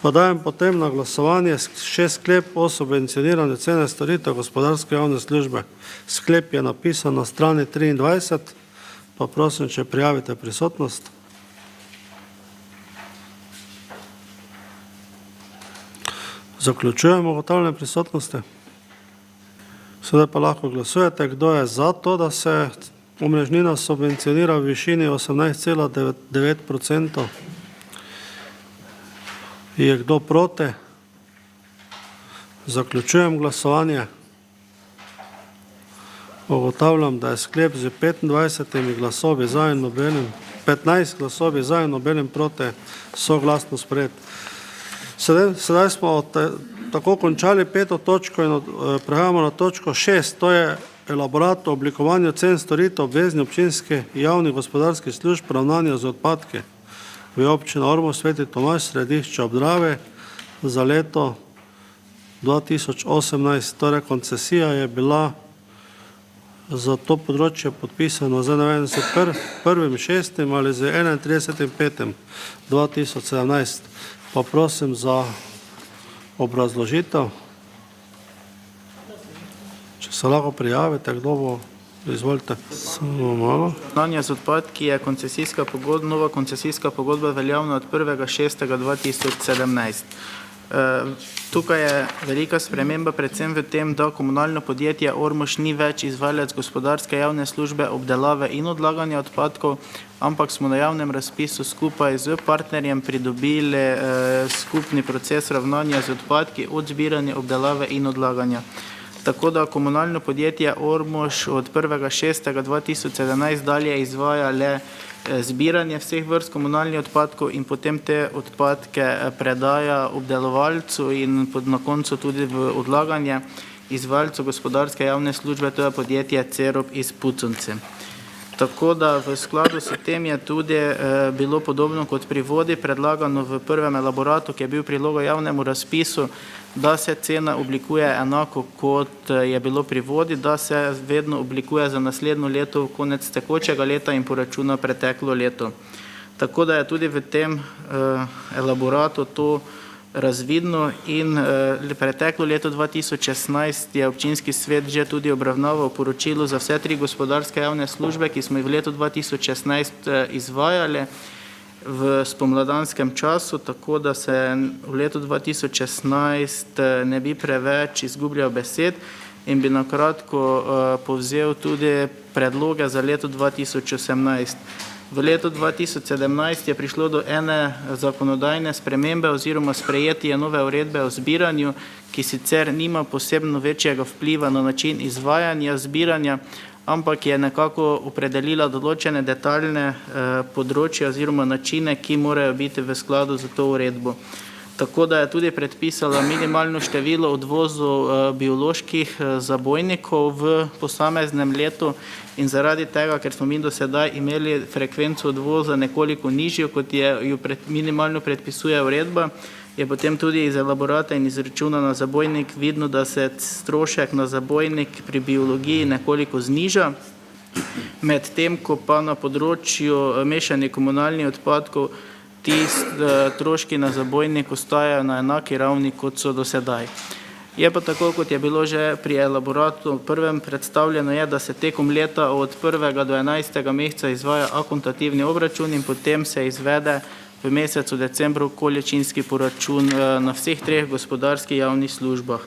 Podajem potem na glasovanje še sklep o subvencioniranju cene storitev gospodarske javne službe. Sklep je napisan na strani 23, pa prosim, če prijavite prisotnost. Zaključujemo ugotavljanje prisotnosti. Sedaj pa lahko glasujete, kdo je za to, da se omrežnina subvencionira v višini 18,9%. Je kdo proti? Zaključujem glasovanje. Ugotavljam, da je sklep z 25 glasovi za in nobenim, 15 glasovi za in nobenim proti soglasno sprejet. Sedaj smo tako končali 5. točko in prehajamo na točko 6, to je elaborat o oblikovanju cen storitev obvezni občinski javnih gospodarskih služb ravnanja z odpadki v občini Ormož, Sveti Tomaž, središče ob Dravi za leto 2018. Torej, koncesija je bila za to področje podpisano z 1.6. ali z 31.5.2017. Pa prosim za obrazložitev. Če se lahko prijavite, kdo bo, izvolite. Samo malo. Ravnanje z odpadki je koncesijska pogodba, nova koncesijska pogodba veljavna od 1.6.2017. Tukaj je velika sprememba predvsem v tem, da komunalno podjetje Ormož ni več izvajalec gospodarske javne službe obdelave in odlaganja odpadkov, ampak smo na javnem razpisu skupaj z partnerjem pridobili skupni proces ravnanja z odpadki od zbiranja, obdelave in odlaganja. Tako da komunalno podjetje Ormož od 1.6.2017 dalje izvaja le zbiranje vseh vrst komunalnih odpadkov in potem te odpadke predaja obdelovalcu in na koncu tudi v odlaganje izvajalcu gospodarske javne službe, to je podjetje Cerop iz Puconce. Tako da v skladu s tem je tudi bilo podobno kot pri vodi predlagano v prvem elaboratu, ki je bil priloga javnemu razpisu, da se cena oblikuje enako kot je bilo pri vodi, da se vedno oblikuje za naslednjo leto, konec tekočega leta in poračuna preteklo leto. Tako da je tudi v tem elaboratu to razvidno in preteklo leto 2016 je občinski svet že tudi obravnaval poročilo za vse tri gospodarske javne službe, ki smo jih v letu 2016 izvajali v spomladanskem času, tako da se v letu 2016 ne bi preveč izgubljal besed in bi nakratko povzel tudi predloge za leto 2018. V letu 2017 je prišlo do ene zakonodajne spremembe oziroma sprejetje nove uredbe o zbiranju, ki sicer nima posebno večjega vpliva na način izvajanja zbiranja, ampak je nekako opredelila določene detaljne področje oziroma načine, ki morajo biti v skladu z to uredbo. Tako da je tudi predpisala minimalno število odvozov bioloških zabojnikov v posameznem letu in zaradi tega, ker smo mi do sedaj imeli frekvenco odvoza nekoliko nižjo, kot jo minimalno predpisuje uredba, je potem tudi iz elaborata in izračuna na zabojnik vidno, da se strošek na zabojnik pri biologiji nekoliko zniža, medtem ko pa na področju mešanih komunalnih odpadkov ti stroški na zabojnik ostajajo na enaki ravni, kot so do sedaj. Je pa tako, kot je bilo že pri elaboratu prvem predstavljeno, je, da se tekom leta od 1. do 11. meseca izvaja akontativni obračun in potem se izvede v mesecu decembru količinski poračun na vseh treh gospodarskih javnih službah.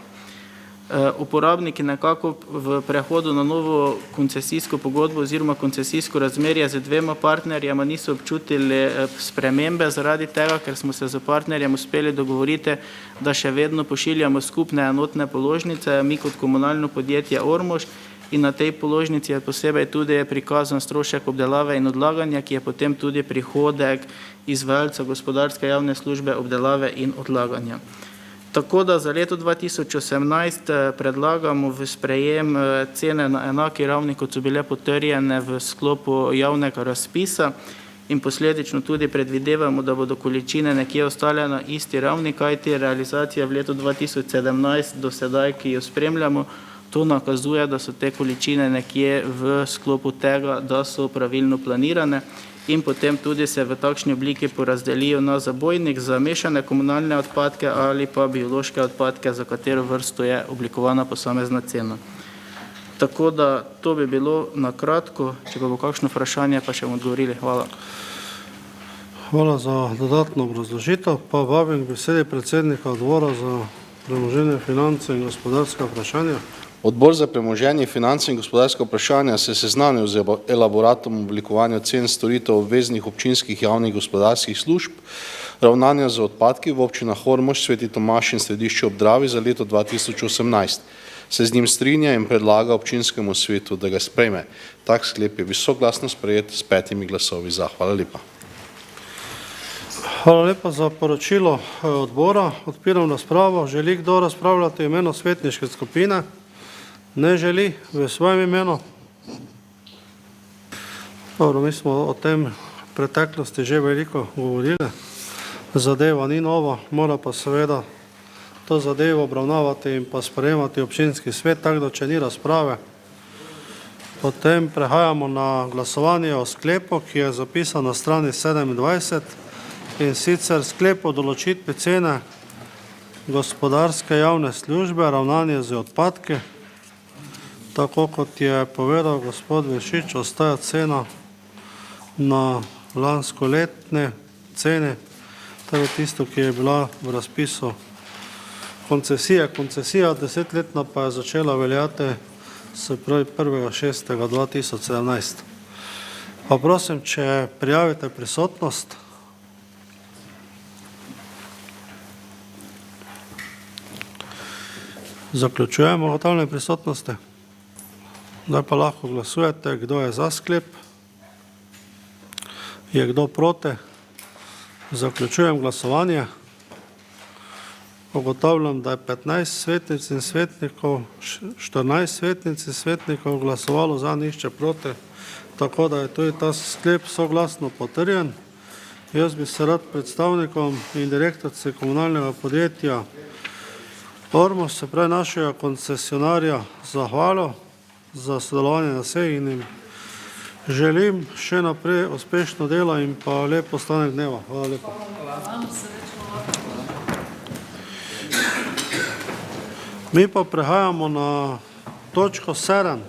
Uporabniki nekako v prehodu na novo koncesijsko pogodbo oziroma koncesijsko razmerje z dvema partnerjema niso občutili spremembe zaradi tega, ker smo se z partnerjem uspeli dogovoriti, da še vedno pošiljamo skupne enotne položnice, mi kot komunalno podjetje Ormož, in na tej položnici je posebej tudi prikazan strošek obdelave in odlaganja, ki je potem tudi prihodek izvajalca gospodarske javne službe obdelave in odlaganja. Tako da za leto 2018 predlagamo v sprejem cene na enaki ravni, kot so bile potrjene v sklopu javnega razpisa in posledično tudi predvidevamo, da bodo količine nekje ostale na isti ravni, kajti realizacija v letu 2017 do sedaj, ki jo spremljamo, to nakazuje, da so te količine nekje v sklopu tega, da so pravilno planirane in potem tudi se v takšni obliki porazdelijo na zabojnik za mešane komunalne odpadke ali pa biološke odpadke, za katero vrsto je oblikovana posamezna cena. Tako da to bi bilo na kratko, če pa bo kakšno vprašanje, pa še bomo odgovorili. Hvala. Hvala za dodatno obrazložitev, pa vabim k besedi predsednika odbora za premoženje, finance in gospodarska vprašanja. Odbor za premoženje, finance in gospodarska vprašanja se je seznanil z elaboratom oblikovanja cen storitev obveznih občinskih javnih gospodarskih služb, ravnanja z odpadki v občinah Ormož, Sveti Tomaž in Središče ob Dravi za leto 2018. Se z njim strinja in predlaga občinskemu svetu, da ga sprejme. Tak sklep je bil soglasno sprejet s 5 glasovi za. Hvala lepa. Hvala lepa za poročilo odbora. Odpiram razpravo. Želi kdo razpravljati v imenu svetniške skupine? Ne želi v svojem imenu. Dobro, mi smo o tem v preteklosti že veliko govorili. Zadeva ni nova, mora pa seveda to zadevo obravnavati in pa sprejemati občinski svet, tako da če ni razprave. Potem prehajamo na glasovanje o sklepu, ki je zapisan na strani 27 in sicer sklep o določitvi cene gospodarske javne službe, ravnanje z odpadki. Tako kot je povedal gospod Vršič, ostaja cena na lanskoletne cene, torej tisto, ki je bila v razpisu koncesije. Koncesija 10-letna pa je začela veljati s 1.6.2017. Pa prosim, če prijavite prisotnost. Zaključujemo ugotavljanje prisotnosti. Zdaj pa lahko glasujete, kdo je za sklep, je kdo proti. Zaključujem glasovanje. Ugotavljam, da je 15 svetnic in svetnikov, 14 svetnic in svetnikov glasovalo za, nihče proti, tako da je tudi ta sklep soglasno potrjen. Jaz bi se rad predstavnikom in direktorci komunalnega podjetja Ormož, se pravi našega koncesionarja, zahvalil za sodelovanje na seji in jim želim še naprej uspešno delo in pa lep ostanek dneva. Hvala lepa. Mi pa prehajamo na točko 7.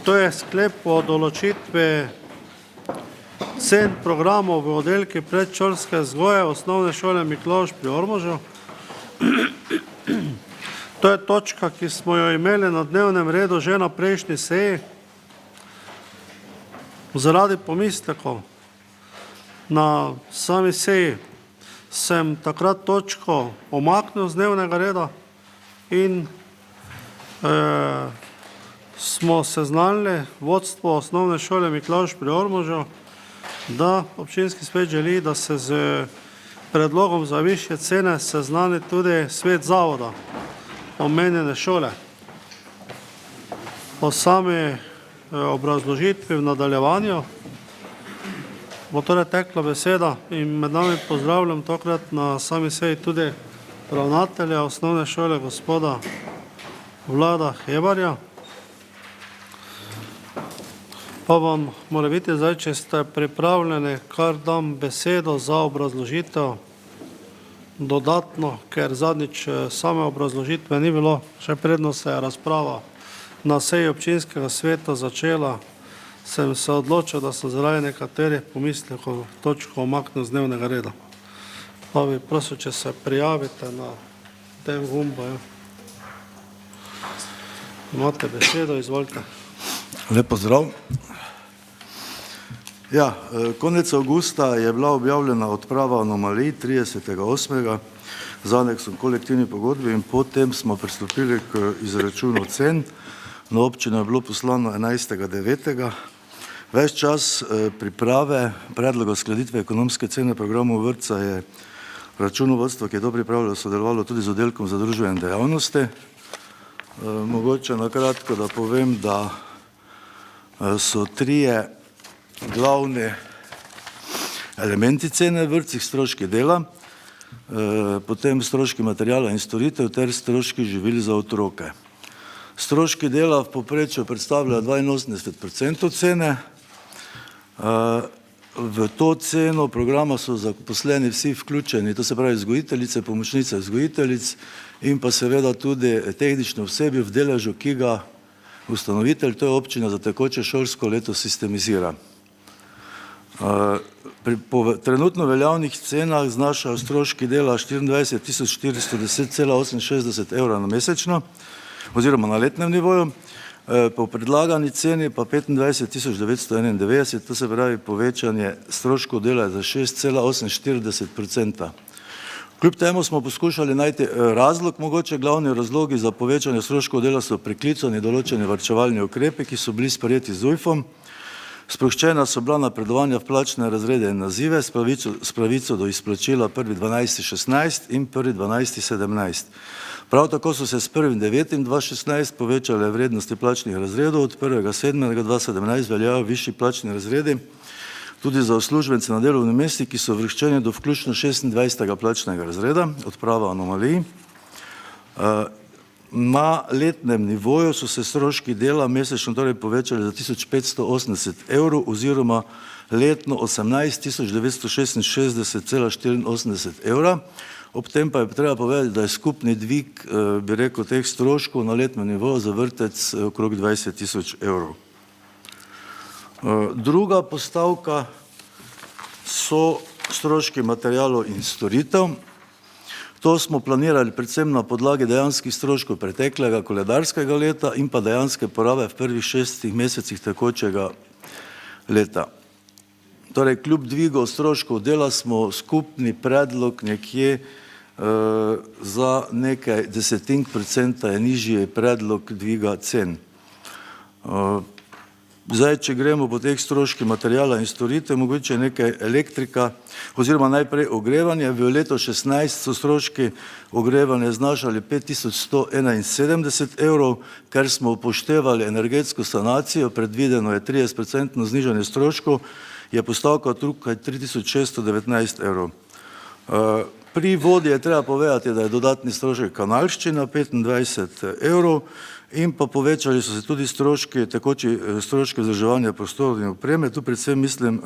To je sklep o določitvi cen programov v oddelki predšolske vzgoje osnovne šole Miklavž pri Ormožu. To je točka, ki smo jo imeli na dnevnem redu že na prejšnji seji. Zaradi pomislekov na sami seji sem takrat točko omaknil z dnevnega reda in smo seznanili vodstvo osnovne šole Miklavž pri Ormožu, da občinski svet želi, da se z predlogom za višje cene seznani tudi svet zavoda omenjene šole. Po sami obrazložitvi v nadaljevanju bo torej tekla beseda in med nami pozdravljam tokrat na sami seji tudi ravnatelja osnovne šole gospoda Vlada Hebarja. Pa vam mora biti zdaj, če ste pripravljeni, kar dam besedo za obrazložitev dodatno, ker zadnjič same obrazložitve ni bilo, še predno se je razprava na seji občinskega sveta začela, sem se odločil, da sem zaradi nekaterih pomislekov točko omaknil z dnevnega reda. Pa bi prosil, če se prijavite na tem gumbu. Imate besedo, izvolite. Lep pozdrav. Ja, konec avgusta je bila objavljena odprava anomalij 30.8. z aneksom kolektivni pogodbi in potem smo pristopili k izračunu cen. Na občino je bilo poslano 11.9. Ves čas priprave predloga uskladitve ekonomske cene programov vrtca je računovodstvo, ki je to pripravilo, sodelovalo tudi z oddelkom za družbene dejavnosti. Mogoče na kratko, da povem, da so trije glavni elementi cene v vrtcih: stroški dela, potem stroški materijala in storitev ter stroški živil za otroke. Stroški dela v povprečju predstavljajo 82% cene. V to ceno programa so zaposleni vsi vključeni, to se pravi vzgojiteljice, pomočnice vzgojiteljic in pa seveda tudi tehnično osebje v deležu, ki ga ustanovitelj, to je občina, za tekoče šolsko leto sistemizira. Po trenutno veljavnih cenah znašajo stroški dela 24.410,68 evra na mesečno oziroma na letnem nivoju, po predlagani ceni pa 25.991, to se pravi povečanje stroškov dela za 6,48%. Kljub temu smo poskušali najti razlog, mogoče glavni razlogi za povečanje stroškov dela so preklicani določeni varčevalni ukrepi, ki so bili sprejeti z ZUJF-om. Sproščena so bila napredovanja v plačne razrede in nazive s pravico do izplačila 1.12.16 in 1.12.17. Prav tako so se s 1.9.2016 povečale vrednosti plačnih razredov, od 1.7.2017 veljajo višji plačni razredi tudi za uslužbence na delovnem mestu, ki so uvrščeni do vključno 26. plačnega razreda, odprava anomalij. Na letnem nivoju so se stroški dela mesečno torej povečali za 1580 evrov oziroma letno 18.966,84 evra. Ob tem pa je treba povedati, da je skupni dvig, bi rekel, teh stroškov na letnem nivoju za vrtec okrog 20.000 evrov. Druga postavka so stroški materijalov in storitev. To smo planirali predvsem na podlagi dejanskih stroškov preteklega koledarskega leta in pa dejanske porabe v prvih 6 mesecih tekočega leta. Torej, kljub dvigu stroškov dela smo skupni predlog nekje za nekaj desetink procenta je nižji predlog dviga cen. Zdaj, če gremo po teh stroški materijala in storitev, mogoče nekaj elektrika oziroma najprej ogrevanje. V letu 16 so stroški ogrevanja znašali 5171 evrov, ker smo upoštevali energetsko sanacijo, predvideno je 30% znižanje stroškov, je postavka tukaj 3619 evrov. Pri vodi je treba povedati, da je dodatni strošek kanalščina 25 evrov in pa povečali so se tudi stroški, tekoči stroški vzdrževanja prostorov in opreme, tu predvsem mislim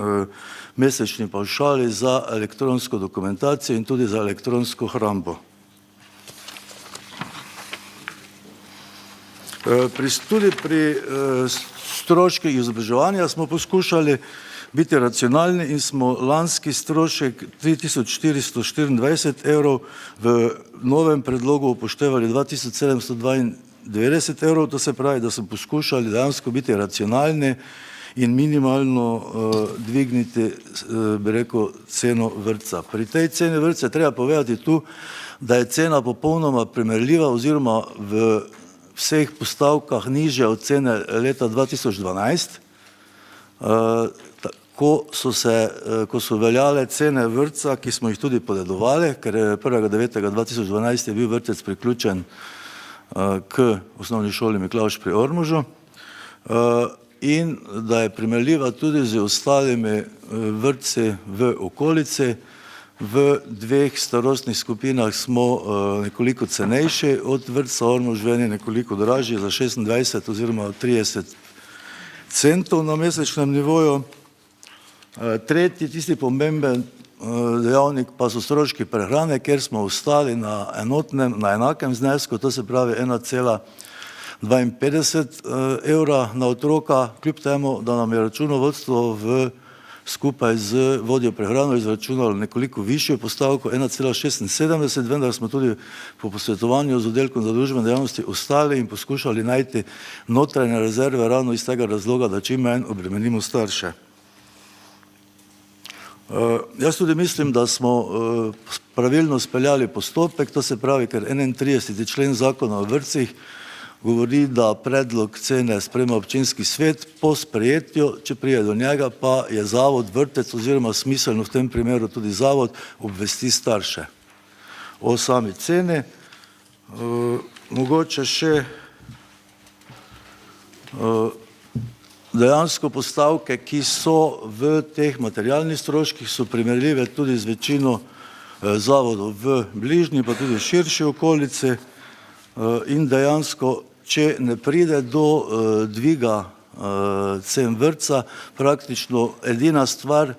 mesečni pavšali za elektronsko dokumentacijo in tudi za elektronsko hrambo. Tudi pri stroških izobraževanja smo poskušali biti racionalni in smo lanski strošek 3424 evrov v novem predlogu upoštevali 2792 evrov, to se pravi, da smo poskušali dejansko biti racionalni in minimalno dvigniti, bi rekel, ceno vrtca. Pri tej ceni vrtca treba povedati tu, da je cena popolnoma primerljiva oziroma v vseh postavkah nižja od cene leta 2012, ko so veljale cene vrtca, ki smo jih tudi podedovali, ker 1.9.2012 je bil vrtec priključen k osnovni šoli Miklavž pri Ormožu in da je primerljiva tudi z ostalimi vrtci v okolici. V dveh starostnih skupinah smo nekoliko cenejši od vrtca Ormož, v eni nekoliko dražji za 26 oziroma 30 centov na mesečnem nivoju. Tretji, tisti pomemben dejavnik pa so stroški prehrane, kjer smo ostali na enakem znesku, to se pravi 1,52 evra na otroka, kljub temu, da nam je računovodstvo v skupaj z vodjo prehrano izračunali nekoliko višjo postavko 1,76, vendar smo tudi po posvetovanju z oddelkom za družbene dejavnosti ostali in poskušali najti notranje rezerve ravno iz tega razloga, da čim manj obremenimo starše. Jaz tudi mislim, da smo pravilno speljali postopek, to se pravi, ker 31. člen zakona o vrtcih govori, da predlog cene sprejema občinski svet, po sprejetju, če prije do njega, pa je zavod, vrtec oziroma smiselno v tem primeru tudi zavod obvesti starše o sami ceni. Mogoče še dejansko postavke, ki so v teh materialnih stroških, so primerljive tudi z večino zavodov v bližnji, pa tudi širši okolici in dejansko, če ne pride do dviga cen vrtca, praktično edina stvar,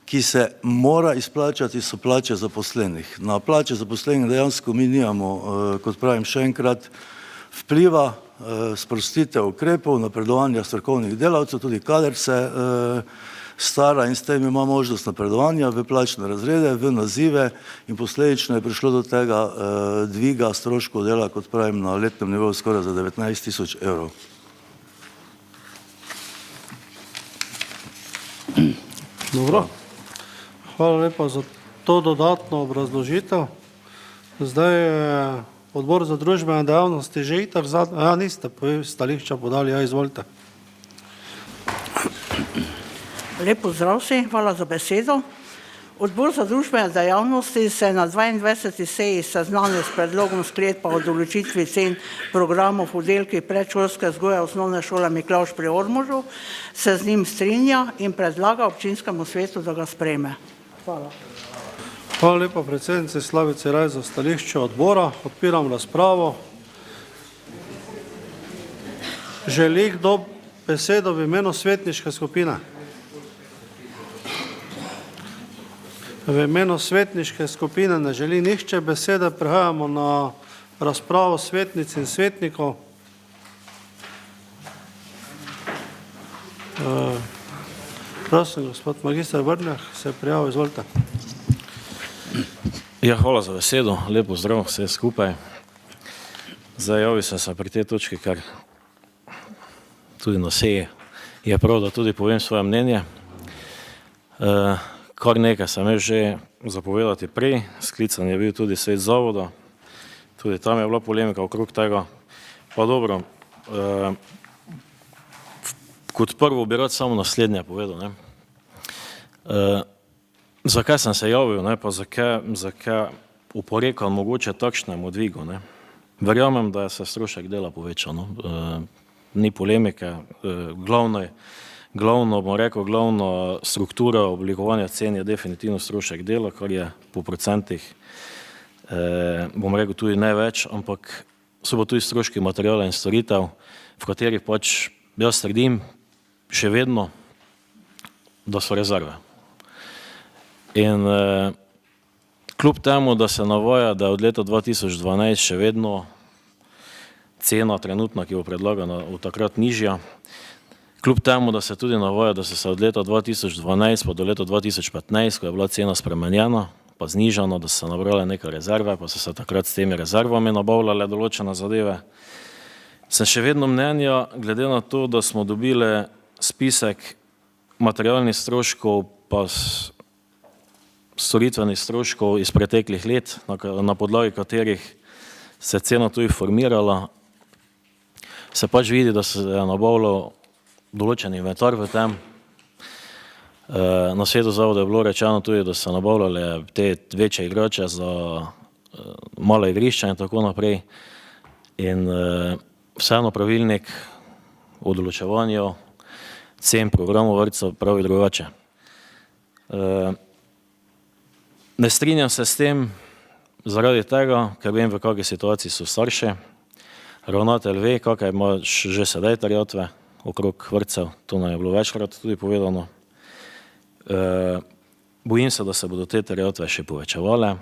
ki se mora izplačati, so plače zaposlenih. Na plače zaposlenih dejansko mi nimamo, kot pravim še enkrat, vpliva, sprostitev ukrepov, napredovanja strokovnih delavcev, tudi kader se stara in s tem ima možnost napredovanja v plačne razrede, v nazive in posledično je prišlo do tega dviga stroškov dela, kot pravim, na letnem nivoju skoraj za 19 000 evrov. Dobro. Hvala lepa za to dodatno obrazložitev. Zdaj Odbor za družbene dejavnosti že itak niste stališča podali, izvolite. Lep pozdrav vsi, hvala za besedo. Odbor za družbene dejavnosti se je na 22. seji seznanil s predlogom sklepa o določitvi cen programov v oddelkih predšolske vzgoje osnovne šole Miklavž pri Ormožu, se z njim strinja in predlaga občinskemu svetu, da ga sprejme. Hvala. Hvala lepa predsednici Slavici Raj za stališče odbora. Odpiram razpravo. Želi kdo besedo v imenu svetniške skupine? V imenu svetniške skupine ne želi nihče besede. Prehajamo na razpravo svetnic in svetnikov. Prosim, gospod magister Vrnjak, se je prijavil, izvolite. Ja, hvala za besedo, lep pozdrav vse skupaj. Zdaj javil sem se pri tej točki, ker tudi na seji je prav, da tudi povem svoje mnenje. Kar nekaj sem že zapovedati prej, sklican je bil tudi svet zavoda, tudi tam je bila polemika okrog tega. Pa dobro, kot prvo bi rad samo naslednje povedal. Zakaj sem se javil, pa zakaj oporekam mogoče takšnemu dvigu. Verjamem, da se strošek dela povečal. Ni polemike, glavna struktura oblikovanja cen je definitivno strošek dela, kar je po procentih, bom rekel, tudi ne več, ampak so pa tudi stroški materijala in storitev, v katerih pač jaz trdim še vedno, da so rezerve. In kljub temu, da se navaja, da je od leta 2012 še vedno cena trenutna, ki bo predlagana, od takrat nižja, kljub temu, da se tudi navaja, da so se od leta 2012 pa do leta 2015, ko je bila cena spremenjena, pa znižana, da so se nabrale neke rezerve, pa so se takrat s temi rezervami nabavljale določene zadeve, sem še vedno mnenja, glede na to, da smo dobili spisek materialnih stroškov pa storitvenih stroškov iz preteklih let, na podlagi katerih se cena tudi formirala, se pač vidi, da se je nabavljal določen inventar v tem. Na svetu zavoda je bilo rečeno tudi, da so nabavljale te večje igrače za mala igrišča in tako naprej. In vseeno pravilnik o določevanju cen programov vrtcev pravi drugače. Ne strinjam se s tem zaradi tega, ker vem, v kakšni situaciji so starši. Ravnatelj ve, kakšne imaš že sedaj terjatve okrog vrtcev, to nam je bilo večkrat tudi povedano. Bojim se, da se bodo te terjatve še povečevale.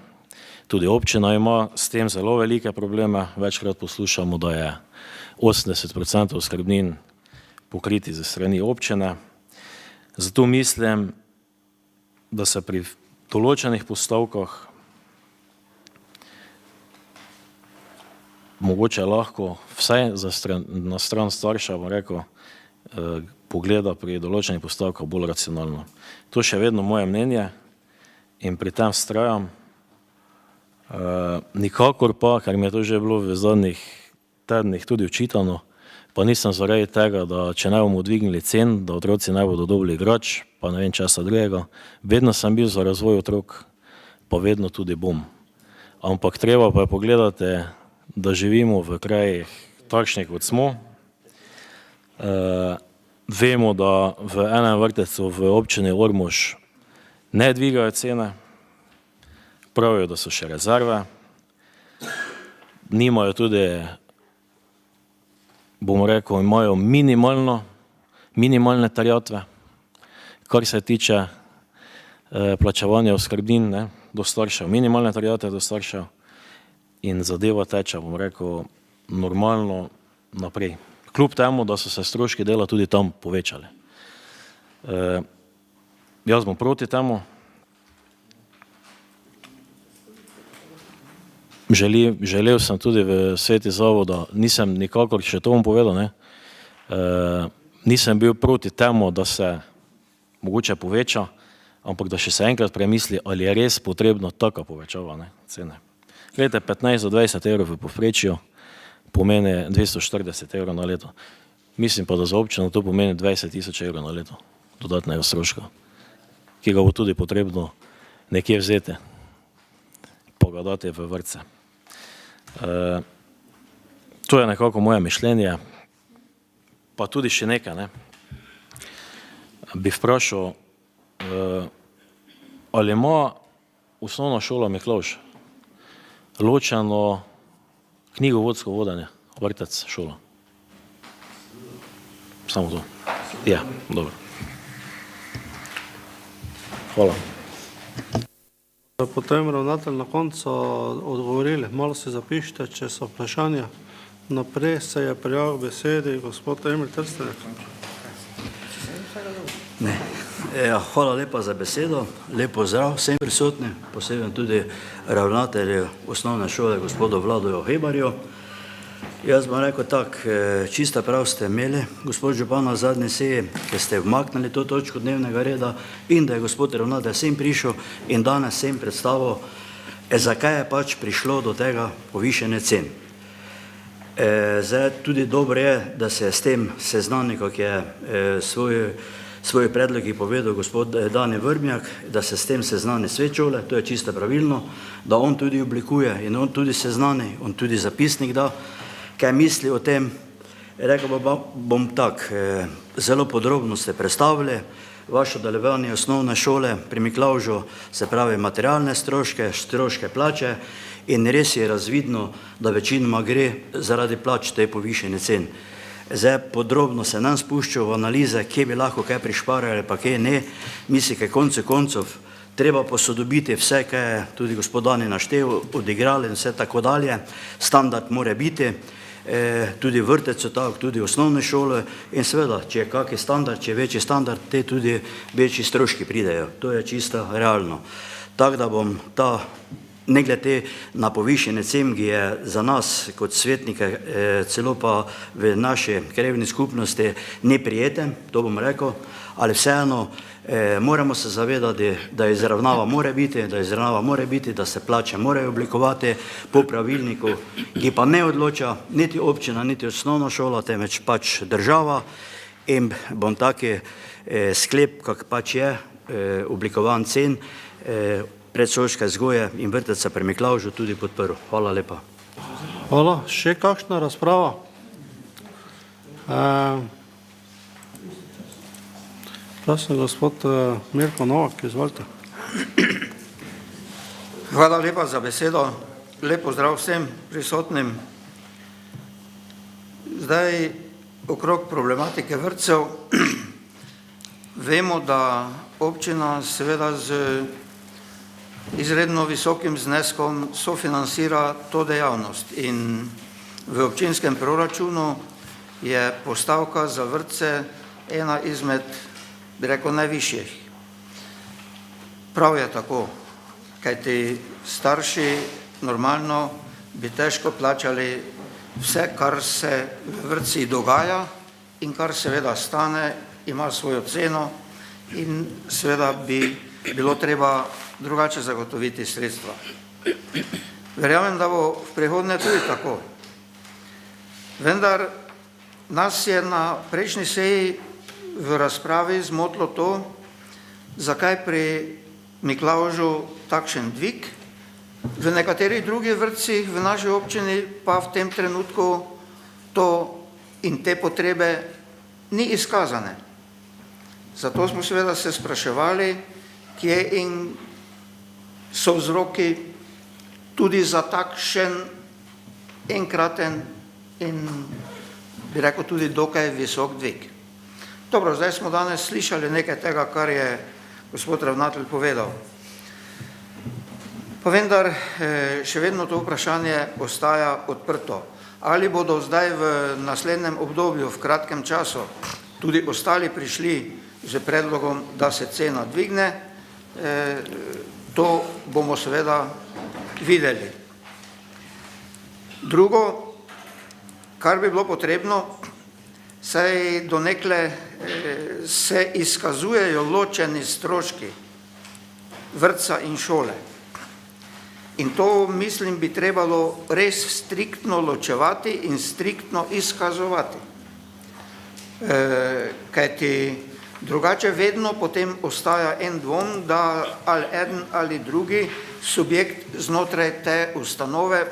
Tudi občina ima s tem zelo velike probleme. Večkrat poslušamo, da je 80% oskrbnin pokriti ze strani občine. Zato mislim, da se pri določenih postavkah mogoče lahko vsaj na stran starša, bom rekel, pogleda pri določenih postavkah bolj racionalno. To še vedno moje mnenje in pri tem vztrajam. Nikakor pa, ker mi je to že bilo v zadnjih tednih tudi očitano, pa nisem zaradi tega, da če ne bomo dvignili cen, da otroci ne bodo dobili igrač, pa ne vem česa drugega. Vedno sem bil za razvoj otrok, pa vedno tudi bom. Ampak treba pa je pogledati, da živimo v krajih takšnih, kot smo. Vemo, da v enem vrtcu v občini Ormož ne dvigajo cene, pravijo, da so še rezerve, nimajo tudi, bomo rekel, imajo minimalne terjatve, kar se tiče plačevanja oskrbnin do staršev, minimalne terjatve do staršev in zadeva teče, bomo rekel, normalno naprej. Kljub temu, da so se stroški dela tudi tam povečali. Jaz bom proti temu. Želel sem tudi v sveti zavoda, nisem nikakor, še to bom povedal, nisem bil proti temu, da se mogoče poveča, ampak da še se enkrat premisli, ali je res potrebno taka povečava cene. Gledajte, 15 do 20 evrov v povprečju pomeni 240 evrov na leto. Mislim pa, da za občino to pomeni 20 000 evrov na leto dodatnega stroška, ki ga bo tudi potrebno nekje vzeti, pa ga dati v vrtce. To je nekako moje mišljenje, pa tudi še nekaj. Bi vprašal, ali ima osnovna šola Miklavž ločeno knjigovodsko vodenje, vrtec, šola? Samo to. Ja, dobro. Hvala. Potem ravnatelj na koncu odgovorili, malo si zapišite, če so vprašanja. Naprej se je prijavil k besedi gospod Emil Trstenek. Hvala lepa za besedo, lep pozdrav vsem prisotnim, posebej tudi ravnatelju osnovne šole gospodu Vladoju Hebarju. Jaz bom rekel tako, čisto prav ste imeli, gospod župan, na zadnji seji, ki ste vmaknili to točko dnevnega reda in da je gospod ravnatelj sem prišel in danes sem predstavil, zakaj je pač prišlo do tega povišene cen. Zdaj tudi dobro je, da se s tem seznani, kot je svoje predlogi povedal gospod Dani Vrbnjak, da se s tem seznani svet šole, to je čisto pravilno, da on tudi oblikuje in on tudi seznani, on tudi zapisnik da, kaj misli o tem. Rekel bom tako, zelo podrobno ste predstavili vaše delovanje osnovne šole pri Miklavžu, se pravi materialne stroške plače in res je razvidno, da večinoma gre zaradi plač te povišene cen. Zdaj podrobno se nam spuščajo v analize, kje bi lahko kaj prišparali, pa kje ne. Mislim, kaj koncev treba posodobiti vse, kaj je tudi gospod Dani naštel, odigrali in vse tako dalje. Standard mora biti, tudi vrtec so tako, tudi osnovne šole in seveda, če je kakšen standard, če je večji standard, te tudi večji stroški pridejo. To je čisto realno. Tako da bom ta, ne glede na povišene cen, ki je za nas kot svetnike, celo pa v naši krajevni skupnosti neprijeten, to bom rekel, ali vseeno moramo se zavedati, da izravnava mora biti, da se plače morajo oblikovati po pravilniku, ki pa ne odloča niti občina, niti osnovna šola, temveč pač država in bom taki sklep, kak pač je oblikovan cen predšolske vzgoje in vrtca pri Miklavžu tudi podprl. Hvala lepa. Hvala. Še kakšna razprava? Prosim, gospod Mirko Novak, izvolite. Hvala lepa za besedo. Lep pozdrav vsem prisotnim. Zdaj, okrog problematike vrtcev, vemo, da občina seveda z izredno visokim zneskom sofinansira to dejavnost in v občinskem proračunu je postavka za vrtce ena izmed, bi rekel, najvišjih. Prav je tako, kajti starši normalno bi težko plačali vse, kar se v vrtcih dogaja in kar seveda stane, ima svojo ceno in seveda bi bilo treba drugače zagotoviti sredstva. Verjamem, da bo v prihodnje tudi tako. Vendar nas je na prejšnji seji v razpravi zmotilo to, zakaj pri Miklavžu takšen dvig, v nekaterih drugih vrtcih v naši občini pa v tem trenutku to in te potrebe ni izkazane. Zato smo seveda se spraševali, kje in so vzroki tudi za takšen enkraten in bi rekel tudi dokaj visok dvig. Dobro, zdaj smo danes slišali nekaj tega, kar je gospod ravnatelj povedal. Pa vendar še vedno to vprašanje ostaja odprto. Ali bodo zdaj v naslednjem obdobju, v kratkem času, tudi ostali prišli z predlogom, da se cena dvigne, to bomo seveda videli. Drugo, kar bi bilo potrebno, saj do nekle se izkazujejo ločeni stroški vrtca in šole. In to, mislim, bi trebalo res striktno ločevati in striktno izkazovati. Kajti drugače vedno potem ostaja en dvom, da ali eden ali drugi subjekt znotraj te ustanove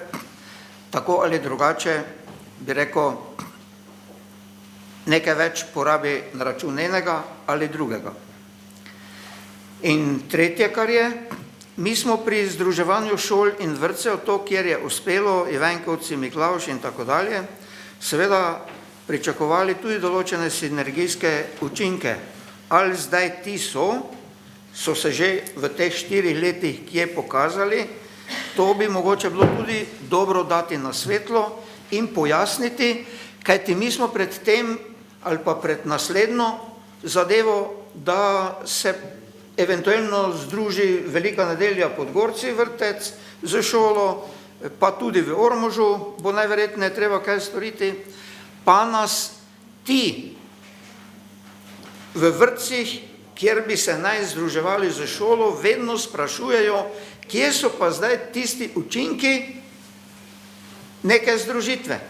tako ali drugače, bi rekel, nekaj več porabi na račun enega ali drugega. In tretje, kar je, mi smo pri združevanju šol in vrtcev, to, kjer je uspelo, Ivenkovci, Miklavž in tako dalje, seveda pričakovali tudi določene sinergijske učinke. Ali zdaj ti so se že v teh 4 letih kje pokazali, to bi mogoče bilo tudi dobro dati na svetlo in pojasniti, kajti mi smo pred tem ali pa pred naslednjo zadevo, da se eventualno združi Velika nedelja Podgorci vrtec z šolo, pa tudi v Ormožu bo najverjetneje treba kaj storiti, pa nas ti v vrtcih, kjer bi se naj združevali z šolo, vedno sprašujejo, kje so pa zdaj tisti učinki neke združitve.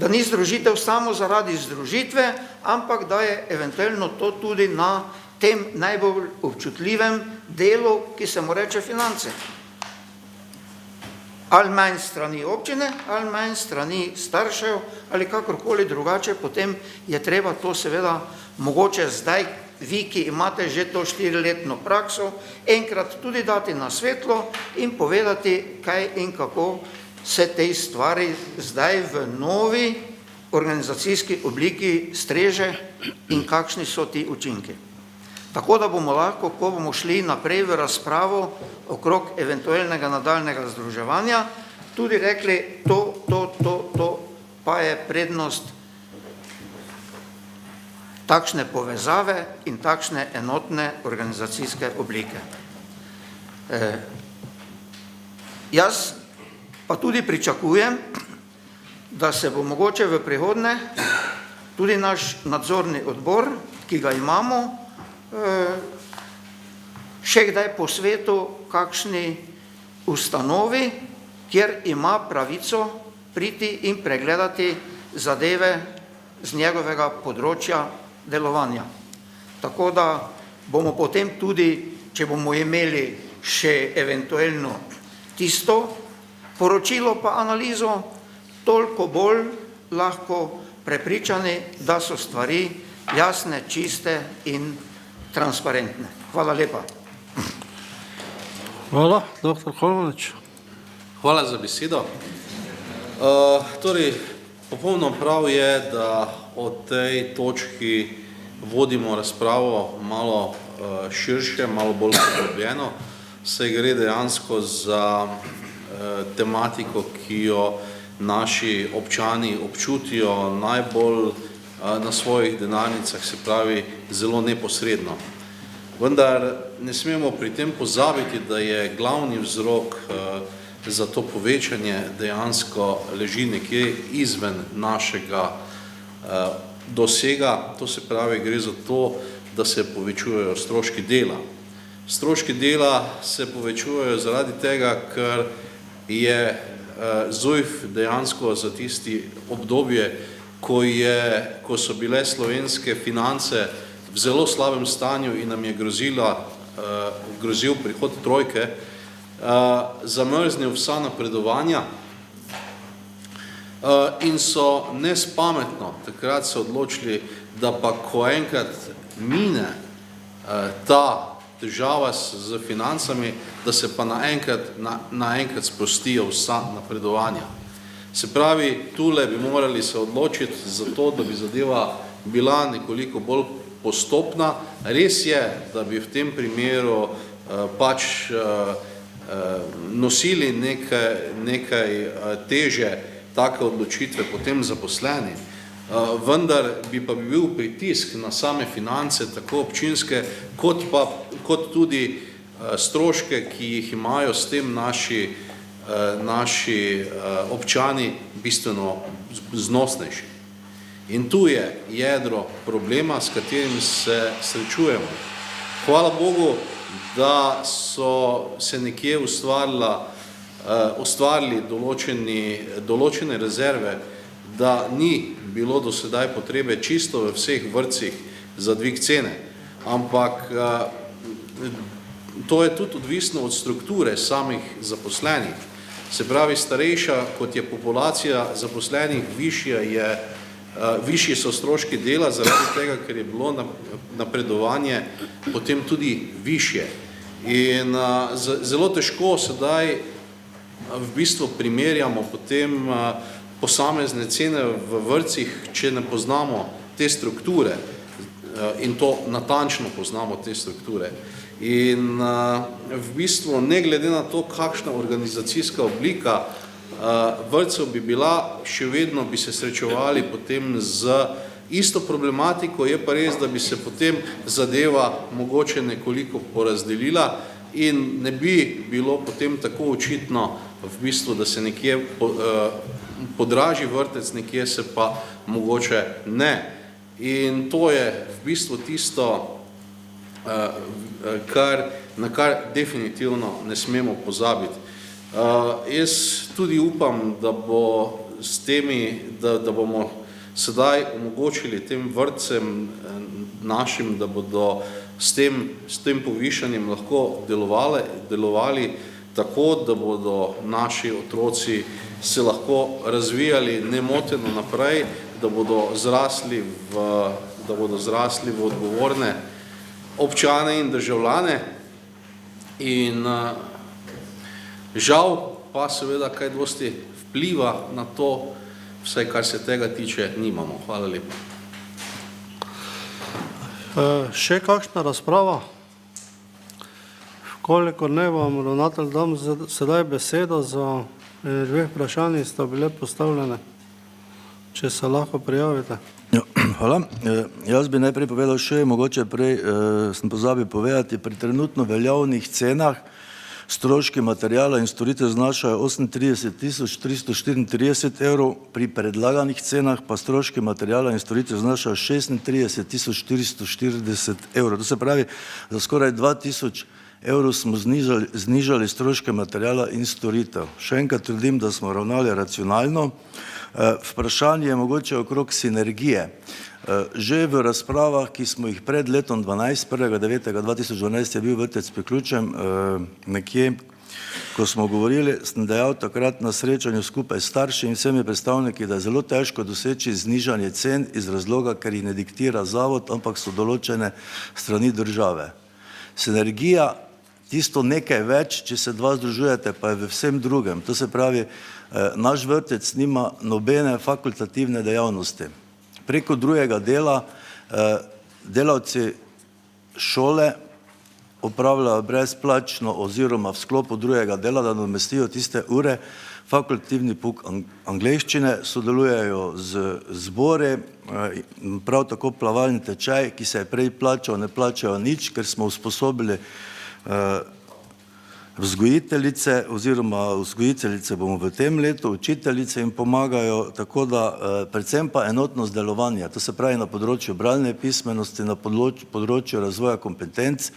Da ni združitev samo zaradi združitve, ampak da je eventualno to tudi na tem najbolj občutljivem delu, ki se mu reče finance. Ali manj strani občine, ali manj strani staršev, ali kakorkoli drugače, potem je treba to seveda mogoče zdaj, vi, ki imate že to 4-letno prakso, enkrat tudi dati na svetlo in povedati, kaj in kako se tej stvari zdaj v novi organizacijski obliki streže in kakšni so ti učinki. Tako da bomo lahko, ko bomo šli naprej v razpravo okrog eventualnega nadaljnega združevanja, tudi rekli, to pa je prednost takšne povezave in takšne enotne organizacijske oblike. Jaz pa tudi pričakujem, da se bo mogoče v prihodnje tudi naš nadzorni odbor, ki ga imamo, še kdaj po svetu kakšni ustanovi, kjer ima pravico priti in pregledati zadeve z njegovega področja delovanja. Tako da bomo potem tudi, če bomo imeli še eventualno tisto poročilo pa analizo, toliko bolj lahko prepričani, da so stvari jasne, čiste in transparentne. Hvala lepa. Hvala, dr. Holmanič. Hvala za besedo. Torej, popolnoma prav je, da o tej točki vodimo razpravo malo širše, malo bolj poglobljeno, saj gre dejansko za tematiko, ki jo naši občani občutijo najbolj na svojih denarnicah, se pravi zelo neposredno. Vendar ne smemo pri tem pozabiti, da je glavni vzrok za to povečanje dejansko leži nekje izven našega dosega, to se pravi, gre za to, da se povečujejo stroški dela. Stroški dela se povečujejo zaradi tega, ker je ZUJF dejansko za tisti obdobje, ko so bile slovenske finance v zelo slabem stanju in nam je grozil prihod trojke, zamrznil vsa napredovanja in so nespametno takrat se odločili, da pa ko enkrat mine ta težava z financami, da se pa naenkrat sprostijo vsa napredovanja. Se pravi, tule bi morali se odločiti za to, da bi zadeva bila nekoliko bolj postopna. Res je, da bi v tem primeru pač nosili nekaj teže take odločitve potem zaposleni, vendar bi pa bil pritisk na same finance, tako občinske, kot tudi stroške, ki jih imajo s tem naši občani bistveno znosnejši. In tu je jedro problema, s katerim se srečujemo. Hvala Bogu, da so se nekje ustvarili določene rezerve, da ni bilo do sedaj potrebe čisto v vseh vrtcih za dvig cene. Ampak to je tudi odvisno od strukture samih zaposlenih. Se pravi, starejša, kot je populacija zaposlenih, višji so stroški dela, zaradi tega, ker je bilo napredovanje potem tudi višje. In zelo težko sedaj v bistvu primerjamo potem posamezne cene v vrtcih, če ne poznamo te strukture in to natančno poznamo te strukture. In v bistvu ne glede na to, kakšna organizacijska oblika vrtcev bi bila, še vedno bi se srečevali potem z isto problematiko, je pa res, da bi se potem zadeva mogoče nekoliko porazdelila in ne bi bilo potem tako očitno v bistvu, da se nekje podraži vrtec, nekje se pa mogoče ne. In to je v bistvu tisto, na kar definitivno ne smemo pozabiti. Jaz tudi upam, da bo s temi, da bomo sedaj omogočili tem vrtcem našim, da bodo s tem povišanjem lahko delovali tako, da bodo naši otroci se lahko razvijali nemoteno naprej, da bodo zrasli v odgovorne občane in državljane. In žal pa seveda kaj dosti vpliva na to, vsaj kar se tega tiče, nimamo. Hvala lepa. Še kakšna razprava? Kolikor ne vam, ravnatelj, dam sedaj besedo za dve vprašanji, sta bile postavljene. Če se lahko prijavite. Hvala. Jaz bi najprej povedal še, mogoče prej sem pozabil povedati, pri trenutno veljavnih cenah stroški materijala in storitev znašajo 38.334 evrov, pri predlaganih cenah pa stroški materijala in storitev znašajo 36.440 evrov. To se pravi, za skoraj 2000 evrov smo znižali stroške materijala in storitev. Še enkrat trdim, da smo ravnali racionalno. Vprašanje je mogoče okrog sinergije. Že v razpravah, ki smo jih pred letom 12, 1.9.2012 je bil vrtec priključen nekje, ko smo govorili, sem dejal takrat na srečanju skupaj s starši in vsemi predstavniki, da je zelo težko doseči znižanje cen iz razloga, ker jih ne diktira zavod, ampak so določene strani države. Sinergija, tisto nekaj več, če se dva združujete, pa je v vsem drugem. To se pravi, naš vrtec nima nobene fakultativne dejavnosti. Preko drugega dela delavci šole opravljajo brezplačno oziroma v sklopu drugega dela, da nadomestijo tiste ure, fakultativni pouk angleščine, sodelujejo z zbore, prav tako plavalni tečaj, ki se je prej plačal, ne plačajo nič, ker smo usposobili vzgojiteljice oziroma vzgojiteljice bomo v tem letu, učiteljice jim pomagajo, tako da predvsem pa enotnost delovanja, to se pravi na področju bralne pismenosti, na področju razvoja kompetenc,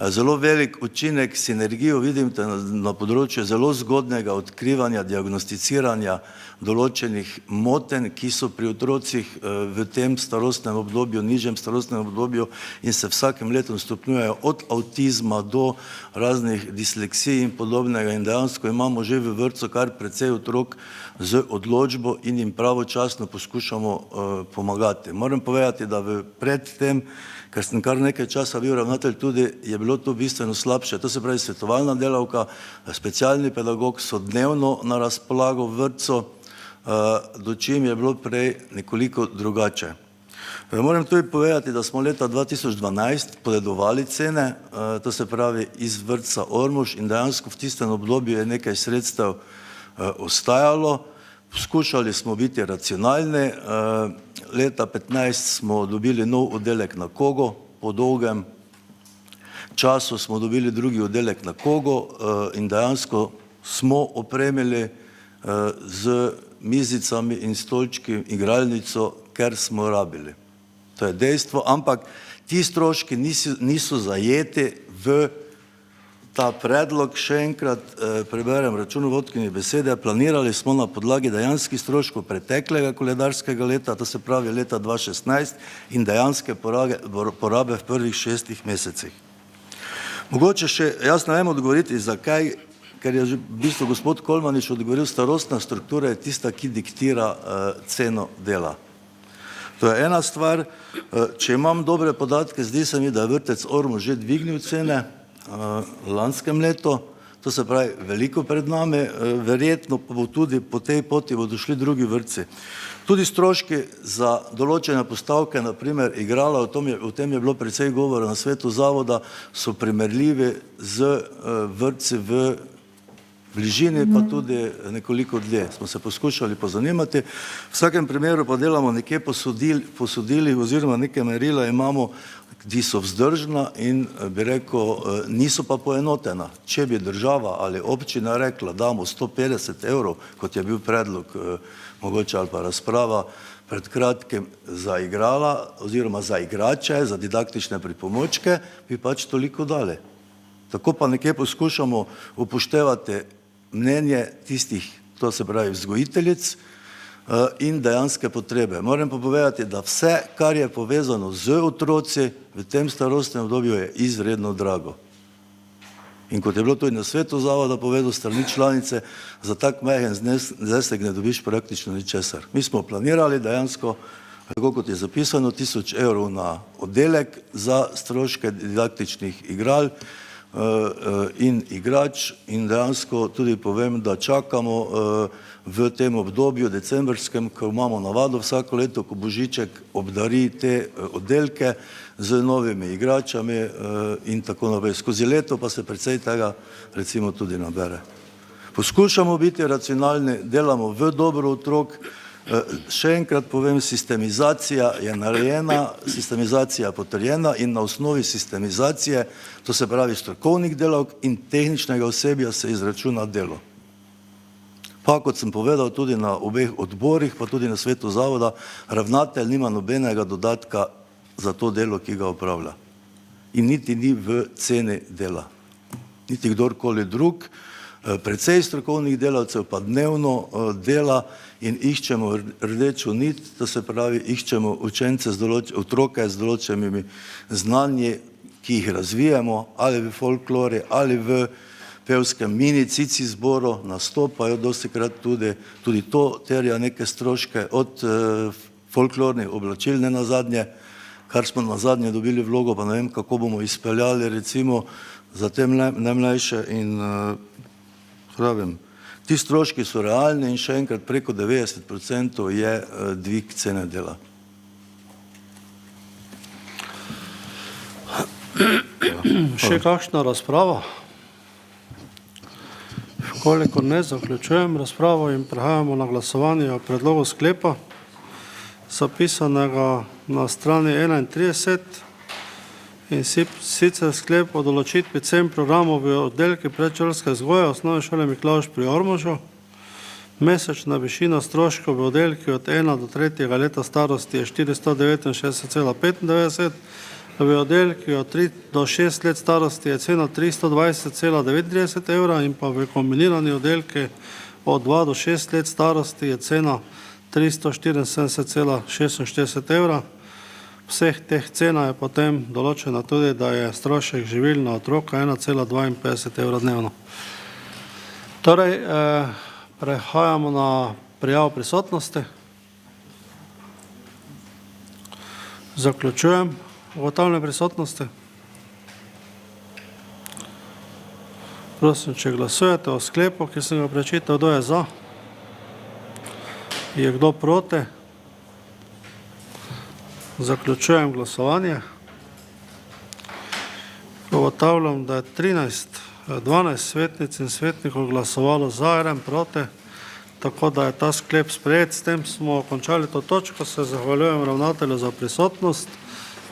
zelo velik učinek, sinergijo vidim na področju zelo zgodnega odkrivanja, diagnosticiranja določenih motenj, ki so pri otrocih v tem starostnem obdobju, nižjem starostnem obdobju in se vsakim letom stopnjujejo od avtizma do raznih disleksij in podobnega in dejansko imamo že v vrtcu kar precej otrok z odločbo in jim pravočasno poskušamo pomagati. Moram povedati, da pred tem, ker sem kar nekaj časa bil ravnatelj tudi, je bilo to bistveno slabše. To se pravi svetovalna delavka, specialni pedagog so dnevno na razpolago v vrtcu, dočim je bilo prej nekoliko drugače. Moram tudi povedati, da smo leta 2012 podedovali cene, to se pravi iz vrtca Ormož in dejansko v tistem obdobju je nekaj sredstev ostajalo. Poskušali smo biti racionalni, leta 15 smo dobili nov oddelek na Kogo, po dolgem času smo dobili drugi oddelek na Kogo in dejansko smo opremili z mizicami in stolčki igralnico, ker smo rabili. To je dejstvo, ampak ti stroški niso zajeti v ta predlog, še enkrat preberem računovodkine besede, planirali smo na podlagi dejanskih stroškov preteklega koledarskega leta, to se pravi leta 2016 in dejanske porabe v prvih 6 mesecih. Mogoče še, jaz ne vem odgovoriti, zakaj, ker je že v bistvu gospod Kolmanič odgovoril, starostna struktura je tista, ki diktira ceno dela. To je ena stvar, če imam dobre podatke, zdi se mi, da je vrtec Ormož že dvignil cene, lanskem letu, to se pravi veliko pred nami, verjetno pa bo tudi po tej poti bodo šli drugi vrtci. Tudi stroški za določene postavke, naprimer igrala, o tem je bilo precej govora na svetu zavoda, so primerljivi z vrtci v bližini, pa tudi nekoliko dlje. Smo se poskušali pozanimati. V vsakem primeru pa delamo nekje posodili oziroma neke merila imamo, ki so vzdržna in bi rekel, niso pa poenotena. Če bi država ali občina rekla, damo 150 evrov, kot je bil predlog mogoče ali pa razprava pred kratkim za igrala oziroma za igrače, za didaktične pripomočke, bi pač toliko dali. Tako pa nekje poskušamo upoštevati mnenje tistih, to se pravi vzgojiteljic in dejanske potrebe. Moram pa povedati, da vse, kar je povezano z otroci v tem starostnem obdobju, je izredno drago. In kot je bilo tudi na svetu zavoda povedal strani članice, za tak majhen znesek ne dobiš praktično ničesar. Mi smo planirali dejansko, tako kot je zapisano, 1000 evrov na oddelek za stroške didaktičnih igral in igrač in dejansko tudi povem, da čakamo v tem obdobju decembrskem, ko imamo navado vsako leto, ko Božiček obdari te oddelke z novimi igračami in tako naprej. Skozi leto pa se precej tega recimo tudi nabere. Poskušamo biti racionalni, delamo v dobro otrok. Še enkrat povem, sistemizacija je narejena, sistemizacija potrjena in na osnovi sistemizacije, to se pravi strokovnih delavk in tehničnega osebja se izračuna delo. Pa kot sem povedal tudi na obeh odborih, pa tudi na svetu zavoda, ravnatelj nima nobenega dodatka za to delo, ki ga opravlja. In niti ni v ceni dela. Niti kdorkoli drug, precej strokovnih delavcev pa dnevno dela in iščemo rdečo nit, to se pravi, iščemo otroke z določenimi znanji, ki jih razvijamo, ali v folklori, ali v pevskem mini cici zboru, nastopajo dostikrat tudi to terja neke stroške od folklornih oblačil, ne nazadnje, kar smo nazadnje dobili vlogo, pa ne vem, kako bomo izpeljali recimo za te najmlajše in pravim, ti stroški so realni in še enkrat preko 90% je dvig cene dela. Še kakšna razprava? Kolikor ne, zaključujem razpravo in prehajamo na glasovanje o predlogu sklepa, zapisanega na strani 31, in sicer sklep o določitvi cen programov v oddelki predšolske vzgoje Osnovne šole Miklavž pri Ormožu. Mesečna višina stroškov v oddelki od 1 do 3. leta starosti je 469,95, v oddelki od 3 do 6 let starosti je cena 320,39 evra in pa v kombinirani oddelki od 2 do 6 let starosti je cena 374,46 evra. Vseh teh cena je potem določena tudi, da je strošek živil na otroka 1,52 evra dnevno. Torej, prehajamo na prijavo prisotnosti. Zaključujem ugotavljanje prisotnosti. Prosim, če glasujete o sklepu, ki sem ga prečital, kdo je za? Je kdo proti? Zaključujem glasovanje. Ugotavljam, da je 12 svetnic in svetnikov glasovalo za, 1 proti, tako da je ta sklep sprejet. S tem smo končali to točko, se zahvaljujem ravnatelju za prisotnost,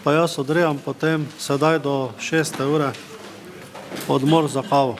pa jaz odrejam potem sedaj do 6. ure odmor za kavo.